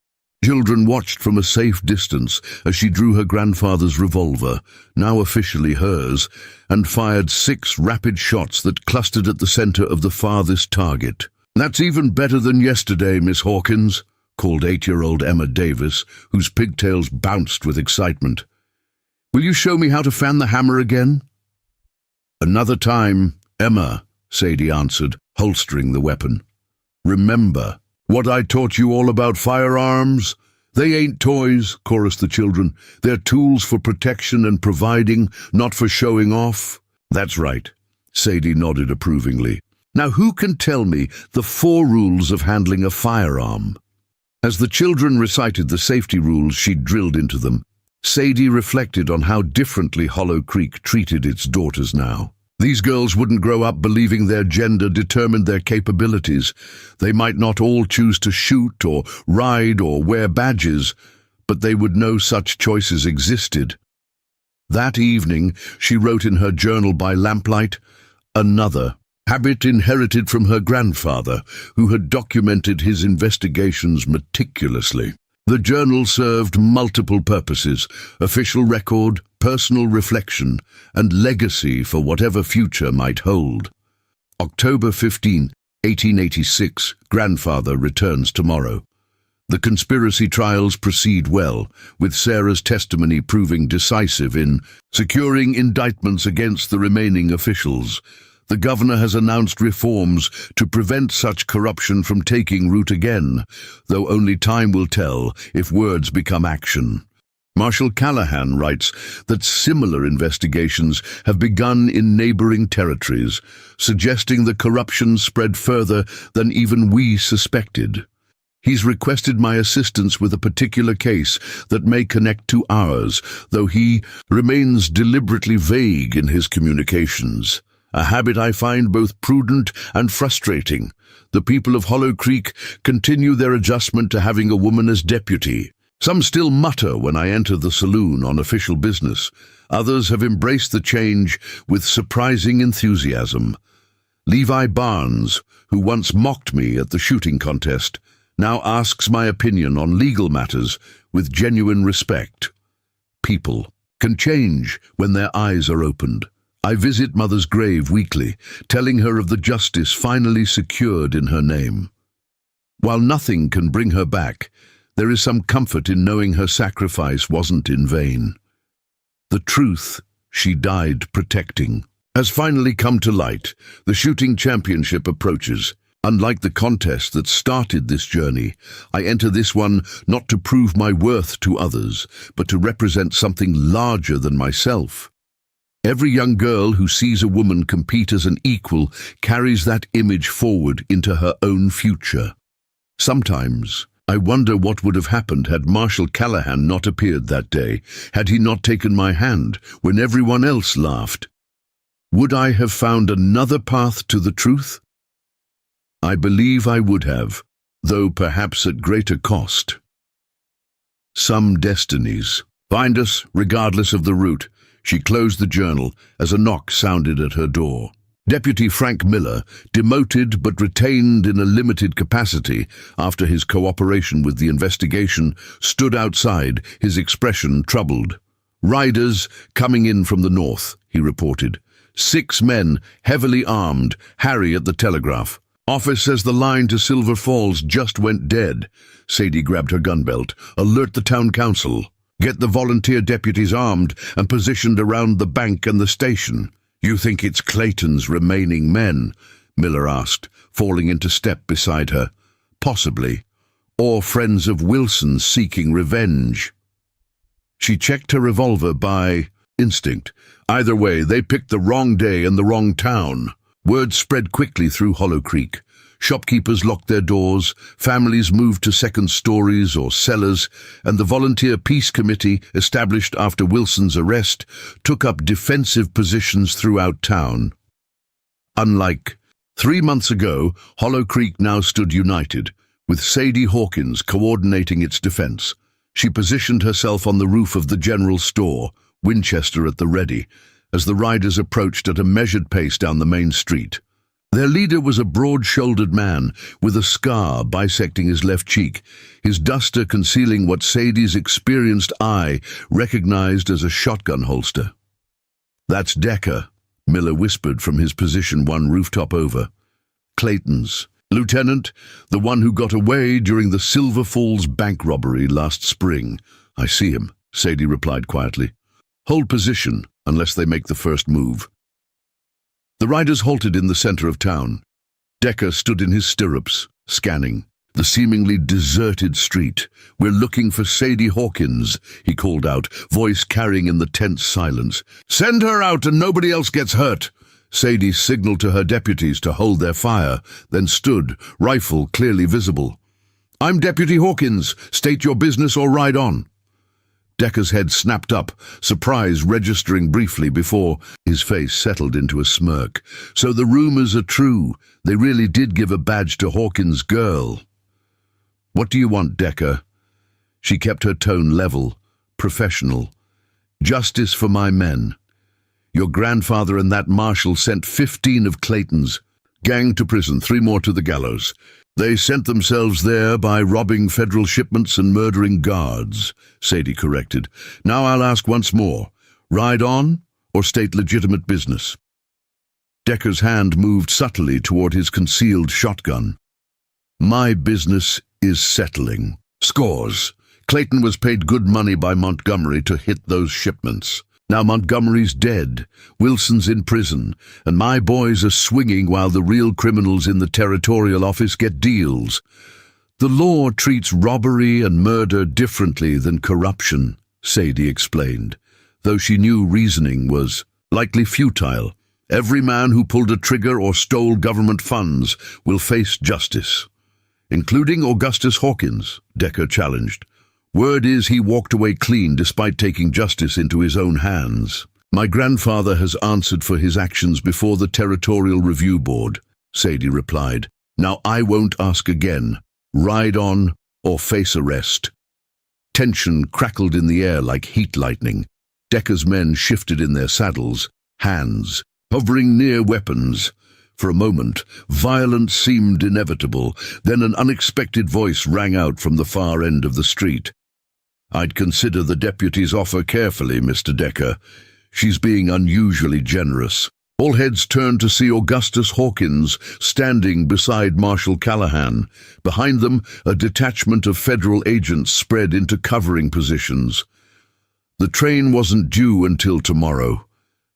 children watched from a safe distance as she drew her grandfather's revolver, now officially hers, and fired 6 rapid shots that clustered at the center of the farthest target. "That's even better than yesterday, Miss Hawkins," called 8-year-old Emma Davis, whose pigtails bounced with excitement. "Will you show me how to fan the hammer again?" "Another time, Emma," Sadie answered, holstering the weapon. "Remember what I taught you all about firearms? They ain't toys," chorused the children. "They're tools for protection and providing, not for showing off." "That's right," Sadie nodded approvingly. "Now who can tell me the 4 rules of handling a firearm?" As the children recited the safety rules she'd drilled into them, Sadie reflected on how differently Hollow Creek treated its daughters now. These girls wouldn't grow up believing their gender determined their capabilities. They might not all choose to shoot or ride or wear badges, but they would know such choices existed. That evening, she wrote in her journal by lamplight, another habit inherited from her grandfather, who had documented his investigations meticulously. The journal served multiple purposes: official record, personal reflection, and legacy for whatever future might hold. October 15, 1886, grandfather returns tomorrow. The conspiracy trials proceed well, with Sarah's testimony proving decisive in securing indictments against the remaining officials. The governor has announced reforms to prevent such corruption from taking root again, though only time will tell if words become action. Marshal Callahan writes that similar investigations have begun in neighboring territories, suggesting the corruption spread further than even we suspected. He's requested my assistance with a particular case that may connect to ours, though he remains deliberately vague in his communications. A habit I find both prudent and frustrating. The people of Hollow Creek continue their adjustment to having a woman as deputy. Some still mutter when I enter the saloon on official business. Others have embraced the change with surprising enthusiasm. Levi Barnes, who once mocked me at the shooting contest, now asks my opinion on legal matters with genuine respect. People can change when their eyes are opened. I visit Mother's grave weekly, telling her of the justice finally secured in her name. While nothing can bring her back, there is some comfort in knowing her sacrifice wasn't in vain. The truth she died protecting has finally come to light. The shooting championship approaches. Unlike the contest that started this journey, I enter this one not to prove my worth to others, but to represent something larger than myself. Every young girl who sees a woman compete as an equal carries that image forward into her own future. Sometimes I wonder what would have happened had Marshal Callahan not appeared that day, had he not taken my hand when everyone else laughed. Would I have found another path to the truth? I believe I would have, though perhaps at greater cost. Some destinies find us regardless of the route. She closed the journal as a knock sounded at her door. Deputy Frank Miller, demoted but retained in a limited capacity after his cooperation with the investigation, stood outside, his expression troubled. "Riders coming in from the north," he reported. 6 men, heavily armed, Harry at the telegraph. "Office says the line to Silver Falls just went dead." Sadie grabbed her gun belt. "Alert the town council. Get the volunteer deputies armed and positioned around the bank and the station." "You think it's Clayton's remaining men?" Miller asked, falling into step beside her. "Possibly. Or friends of Wilson's seeking revenge." She checked her revolver by instinct. Either way, they picked the wrong day and the wrong town. Word spread quickly through Hollow Creek. Shopkeepers locked their doors, families moved to second stories or cellars, and the Volunteer Peace Committee, established after Wilson's arrest, took up defensive positions throughout town. Unlike 3 months ago, Hollow Creek now stood united, with Sadie Hawkins coordinating its defense. She positioned herself on the roof of the general store, Winchester at the ready, as the riders approached at a measured pace down the main street. Their leader was a broad-shouldered man with a scar bisecting his left cheek, his duster concealing what Sadie's experienced eye recognized as a shotgun holster. "That's Decker," Miller whispered from his position one rooftop over. "Clayton's. Lieutenant, the one who got away during the Silver Falls bank robbery last spring." "I see him," Sadie replied quietly. "Hold position unless they make the first move." The riders halted in the center of town. Decker stood in his stirrups, scanning the seemingly deserted street. "We're looking for Sadie Hawkins," he called out, voice carrying in the tense silence. "Send her out and nobody else gets hurt." Sadie signaled to her deputies to hold their fire, then stood, rifle clearly visible. "I'm Deputy Hawkins. State your business or ride on." Decker's head snapped up, surprise registering briefly before his face settled into a smirk. So the rumors are true. They really did give a badge to Hawkins' girl. What do you want, Decker? She kept her tone level, professional. Justice for my men. Your grandfather and that Marshal sent 15 of Clayton's gang to prison, 3 more to the gallows. They sent themselves there by robbing federal shipments and murdering guards, Sadie corrected. Now I'll ask once more. Ride on or state legitimate business? Decker's hand moved subtly toward his concealed shotgun. My business is settling scores. Clayton was paid good money by Montgomery to hit those shipments. Now Montgomery's dead, Wilson's in prison, and my boys are swinging while the real criminals in the territorial office get deals. The law treats robbery and murder differently than corruption, Sadie explained, though she knew reasoning was likely futile. Every man who pulled a trigger or stole government funds will face justice. Including Augustus Hawkins, Decker challenged. Word is he walked away clean despite taking justice into his own hands. My grandfather has answered for his actions before the Territorial Review Board, Sadie replied. Now I won't ask again. Ride on or face arrest. Tension crackled in the air like heat lightning. Decker's men shifted in their saddles, hands hovering near weapons. For a moment, violence seemed inevitable. Then an unexpected voice rang out from the far end of the street. I'd consider the deputy's offer carefully, Mr. Decker. She's being unusually generous. All heads turned to see Augustus Hawkins standing beside Marshal Callahan. Behind them, a detachment of federal agents spread into covering positions. The train wasn't due until tomorrow,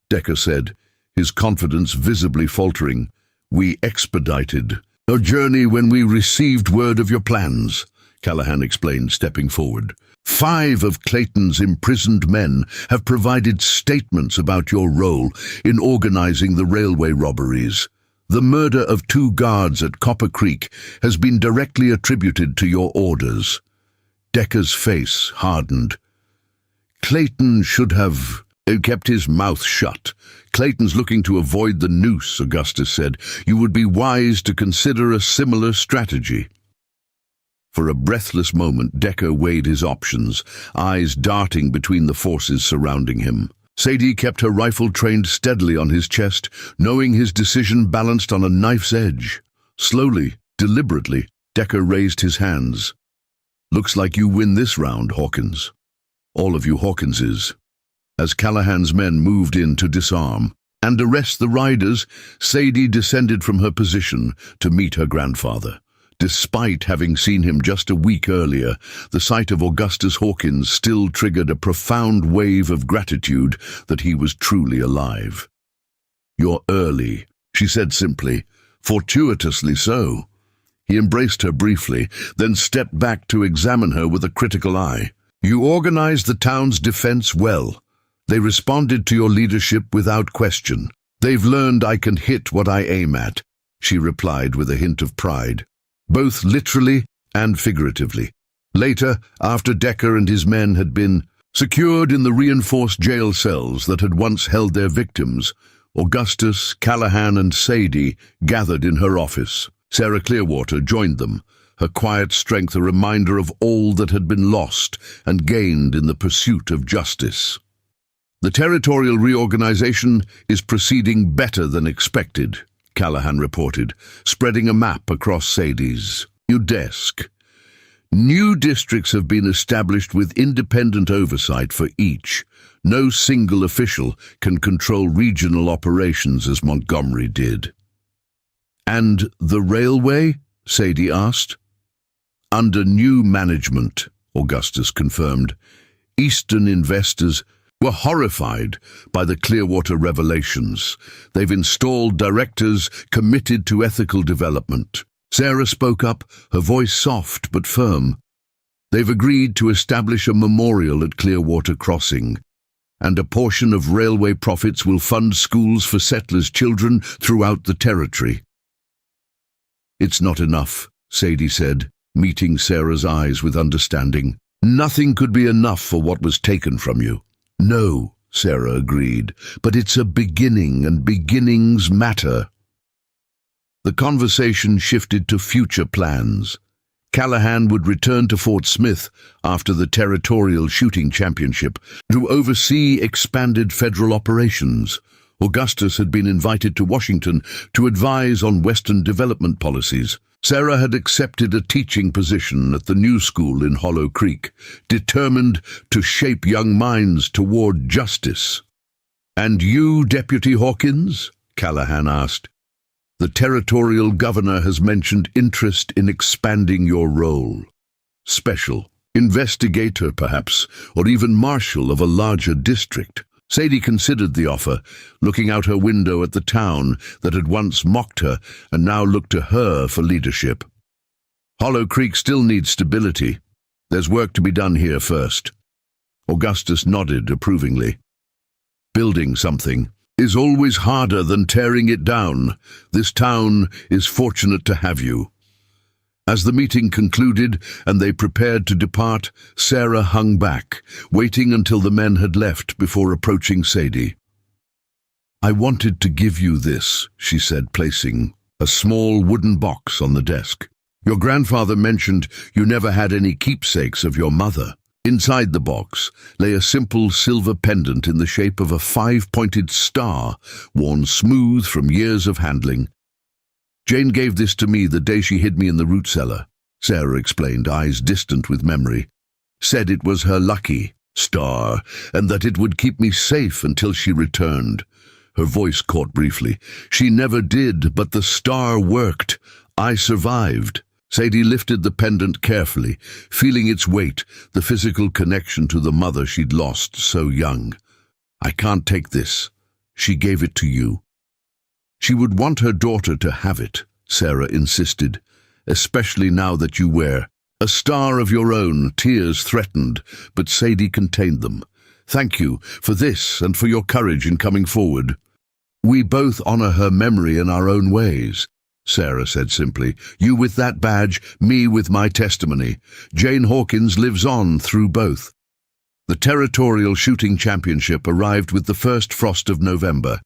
Decker said, his confidence visibly faltering. We expedited our journey when we received word of your plans, Callahan explained, stepping forward. 5 of Clayton's imprisoned men have provided statements about your role in organizing the railway robberies. The murder of 2 guards at Copper Creek has been directly attributed to your orders. Decker's face hardened. Clayton should have kept his mouth shut. Clayton's looking to avoid the noose, Augustus said. You would be wise to consider a similar strategy. For a breathless moment, Decker weighed his options, eyes darting between the forces surrounding him. Sadie kept her rifle trained steadily on his chest, knowing his decision balanced on a knife's edge. Slowly, deliberately, Decker raised his hands. Looks like you win this round, Hawkins. All of you Hawkinses. As Callahan's men moved in to disarm and arrest the riders, Sadie descended from her position to meet her grandfather. Despite having seen him just a week earlier, the sight of Augustus Hawkins still triggered a profound wave of gratitude that he was truly alive. You're early, she said simply, fortuitously so. He embraced her briefly, then stepped back to examine her with a critical eye. You organized the town's defense well. They responded to your leadership without question. They've learned I can hit what I aim at, she replied with a hint of pride, both literally and figuratively. Later, after Decker and his men had been secured in the reinforced jail cells that had once held their victims, Augustus, Callahan, and Sadie gathered in her office. Sarah Clearwater joined them, her quiet strength a reminder of all that had been lost and gained in the pursuit of justice. The territorial reorganization is proceeding better than expected, Callahan reported, spreading a map across Sadie's new desk. New districts have been established with independent oversight for each. No single official can control regional operations as Montgomery did. And the railway? Sadie asked. Under new management, Augustus confirmed. Eastern investors were horrified by the Clearwater revelations. They've installed directors committed to ethical development. Sarah spoke up, her voice soft but firm. They've agreed to establish a memorial at Clearwater Crossing, and a portion of railway profits will fund schools for settlers' children throughout the territory. It's not enough, Sadie said, meeting Sarah's eyes with understanding. Nothing could be enough for what was taken from you. No, Sarah agreed, but it's a beginning, and beginnings matter. The conversation shifted to future plans. Callahan would return to Fort Smith after the Territorial Shooting Championship to oversee expanded federal operations. Augustus had been invited to Washington to advise on Western development policies. Sarah had accepted a teaching position at the new school in Hollow Creek, determined to shape young minds toward justice. "And you, Deputy Hawkins?" Callahan asked. "The territorial governor has mentioned interest in expanding your role. Special, investigator perhaps, or even marshal of a larger district." Sadie considered the offer, looking out her window at the town that had once mocked her and now looked to her for leadership. "Hollow Creek still needs stability. There's work to be done here first." Augustus nodded approvingly. "Building something is always harder than tearing it down. This town is fortunate to have you." As the meeting concluded and they prepared to depart, Sarah hung back, waiting until the men had left before approaching Sadie. "I wanted to give you this," she said, placing a small wooden box on the desk. "Your grandfather mentioned you never had any keepsakes of your mother." Inside the box lay a simple silver pendant in the shape of a 5-pointed star, worn smooth from years of handling. "Jane gave this to me the day she hid me in the root cellar," Sarah explained, eyes distant with memory. "Said it was her lucky star, and that it would keep me safe until she returned." Her voice caught briefly. "She never did, but the star worked. I survived." Sadie lifted the pendant carefully, feeling its weight, the physical connection to the mother she'd lost so young. "I can't take this. She gave it to you." "She would want her daughter to have it," Sarah insisted, "especially now that you wear a star of your own." Tears threatened, but Sadie contained them. "Thank you for this and for your courage in coming forward." "We both honor her memory in our own ways," Sarah said simply. "You with that badge, me with my testimony. Jane Hawkins lives on through both." The Territorial Shooting Championship arrived with the first frost of November.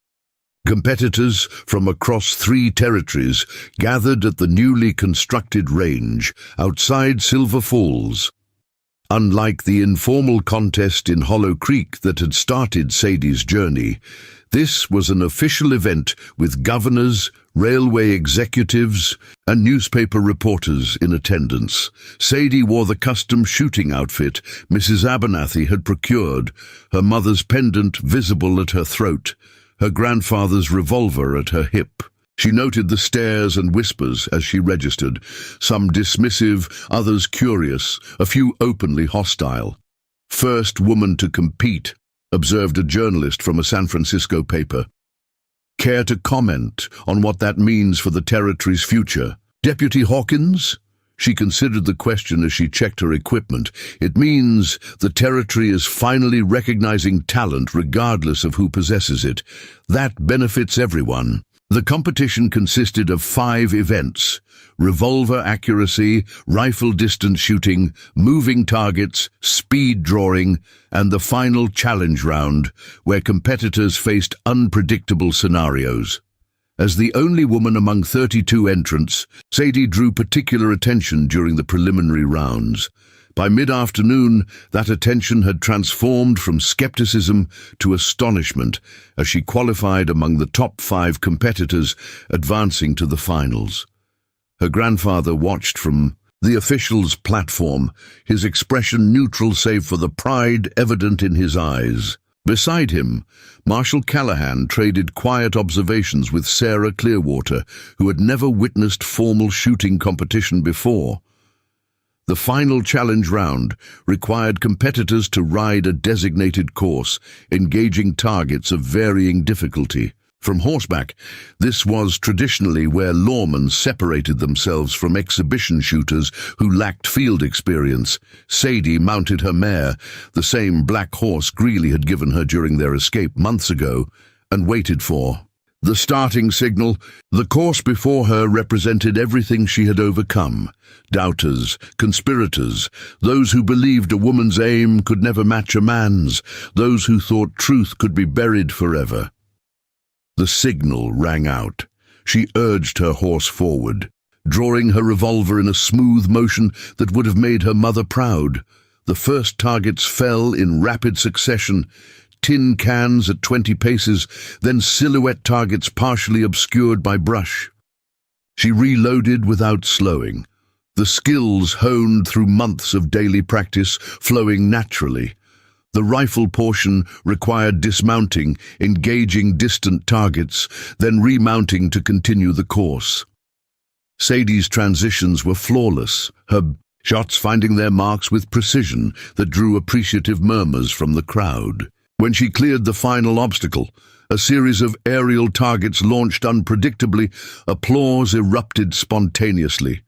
Competitors from across 3 territories gathered at the newly constructed range outside Silver Falls. Unlike the informal contest in Hollow Creek that had started Sadie's journey, this was an official event with governors, railway executives, and newspaper reporters in attendance. Sadie wore the custom shooting outfit Mrs. Abernathy had procured, her mother's pendant visible at her throat, her grandfather's revolver at her hip. She noted the stares and whispers as she registered, some dismissive, others curious, a few openly hostile. "First woman to compete," observed a journalist from a San Francisco paper. "Care to comment on what that means for the territory's future?" "Deputy Hawkins?" She considered the question as she checked her equipment. "It means the territory is finally recognizing talent regardless of who possesses it. That benefits everyone." The competition consisted of 5 events: revolver accuracy, rifle distance shooting, moving targets, speed drawing, and the final challenge round, where competitors faced unpredictable scenarios. As the only woman among 32 entrants, Sadie drew particular attention during the preliminary rounds. By mid-afternoon, that attention had transformed from skepticism to astonishment as she qualified among the top 5 competitors advancing to the finals. Her grandfather watched from the official's platform, his expression neutral save for the pride evident in his eyes. Beside him, Marshal Callahan traded quiet observations with Sarah Clearwater, who had never witnessed formal shooting competition before. The final challenge round required competitors to ride a designated course, engaging targets of varying difficulty. From horseback, this was traditionally where lawmen separated themselves from exhibition shooters who lacked field experience. Sadie mounted her mare, the same black horse Greeley had given her during their escape months ago, and waited for The starting signal, the course before her represented everything she had overcome. Doubters, conspirators, those who believed a woman's aim could never match a man's, those who thought truth could be buried forever. The signal rang out. She urged her horse forward, drawing her revolver in a smooth motion that would have made her mother proud. The first targets fell in rapid succession, tin cans at 20 paces, then silhouette targets partially obscured by brush. She reloaded without slowing, the skills honed through months of daily practice flowing naturally. The rifle portion required dismounting, engaging distant targets, then remounting to continue the course. Sadie's transitions were flawless, her shots finding their marks with precision that drew appreciative murmurs from the crowd. When she cleared the final obstacle, a series of aerial targets launched unpredictably, applause erupted spontaneously.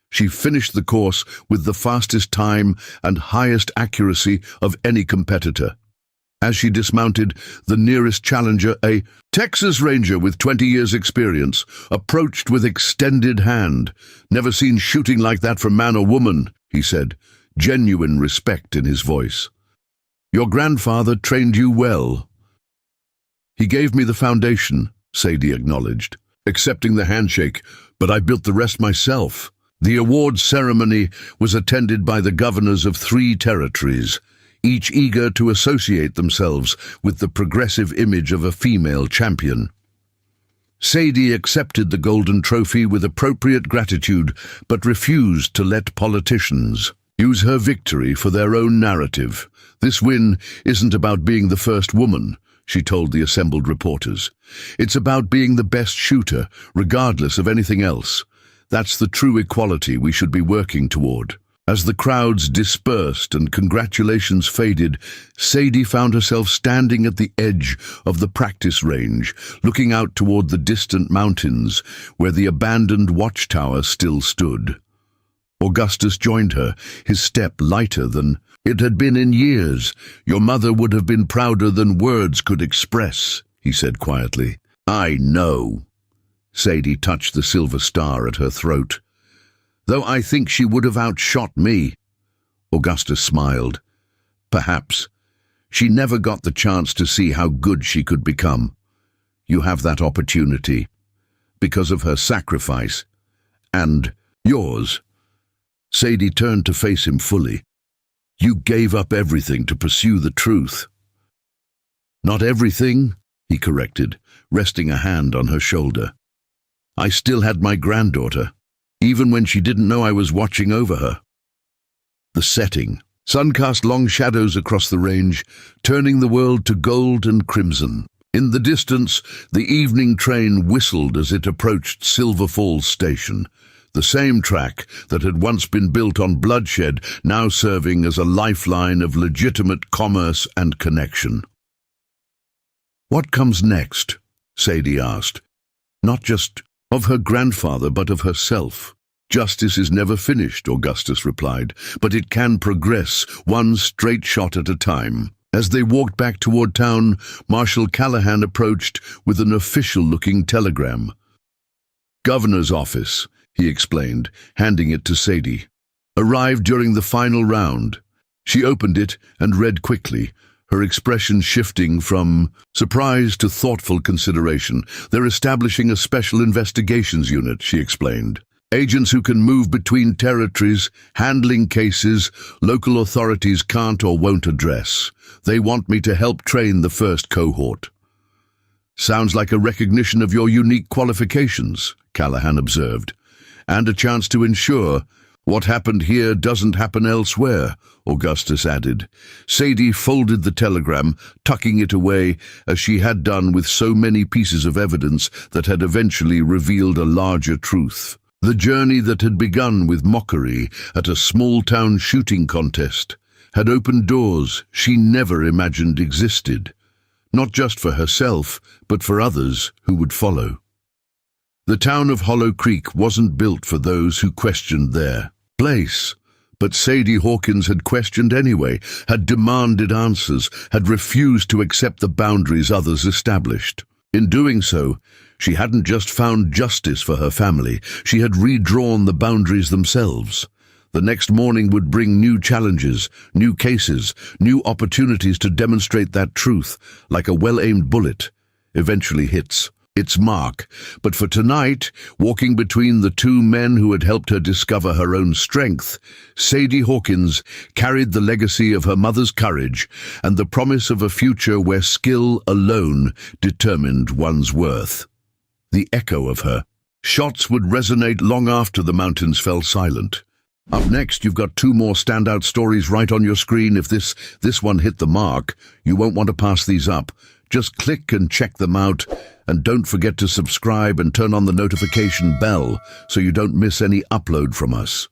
She finished the course with the fastest time and highest accuracy of any competitor. As she dismounted, the nearest challenger, a Texas Ranger with 20 years' experience, approached with extended hand. "Never seen shooting like that from man or woman," he said, genuine respect in his voice. "Your grandfather trained you well." "He gave me the foundation," Sadie acknowledged, accepting the handshake, "but I built the rest myself." The awards ceremony was attended by the governors of 3 territories, each eager to associate themselves with the progressive image of a female champion. Sadie accepted the golden trophy with appropriate gratitude, but refused to let politicians use her victory for their own narrative. "This win isn't about being the first woman," she told the assembled reporters. "It's about being the best shooter, regardless of anything else. That's the true equality we should be working toward." As the crowds dispersed and congratulations faded, Sadie found herself standing at the edge of the practice range, looking out toward the distant mountains where the abandoned watchtower still stood. Augustus joined her, his step lighter than it had been in years. "Your mother would have been prouder than words could express," he said quietly. "I know." Sadie touched the silver star at her throat. "Though I think she would have outshot me." Augustus smiled. "Perhaps. She never got the chance to see how good she could become. You have that opportunity, because of her sacrifice, and yours." Sadie turned to face him fully. "You gave up everything to pursue the truth." "Not everything," he corrected, resting a hand on her shoulder. "I still had my granddaughter, even when she didn't know I was watching over her." The setting. Sun cast long shadows across the range, turning the world to gold and crimson. In the distance, the evening train whistled as it approached Silver Falls Station, the same track that had once been built on bloodshed, now serving as a lifeline of legitimate commerce and connection. "What comes next?" Sadie asked. Not just of her grandfather, but of herself. "Justice is never finished," Augustus replied, "but it can progress, one straight shot at a time." As they walked back toward town, Marshal Callahan approached with an official-looking telegram. "Governor's office," he explained, handing it to Sadie. "Arrived during the final round." She opened it and read quickly, her expression shifting from surprise to thoughtful consideration. "They're establishing a special investigations unit," she explained. "Agents who can move between territories, handling cases local authorities can't or won't address. They want me to help train the first cohort." "Sounds like a recognition of your unique qualifications," Callahan observed. "And a chance to ensure what happened here doesn't happen elsewhere," Augustus added. Sadie folded the telegram, tucking it away as she had done with so many pieces of evidence that had eventually revealed a larger truth. The journey that had begun with mockery at a small-town shooting contest had opened doors she never imagined existed, not just for herself, but for others who would follow. The town of Hollow Creek wasn't built for those who questioned their place, but Sadie Hawkins had questioned anyway, had demanded answers, had refused to accept the boundaries others established. In doing so, she hadn't just found justice for her family, she had redrawn the boundaries themselves. The next morning would bring new challenges, new cases, new opportunities to demonstrate that truth, like a well-aimed bullet, eventually hits its mark. But for tonight, walking between the two men who had helped her discover her own strength, Sadie Hawkins carried the legacy of her mother's courage and the promise of a future where skill alone determined one's worth. The echo of her shots would resonate long after the mountains fell silent. Up next, you've got two more standout stories right on your screen. If this one hit the mark, you won't want to pass these up. Just click and check them out, and don't forget to subscribe and turn on the notification bell so you don't miss any upload from us.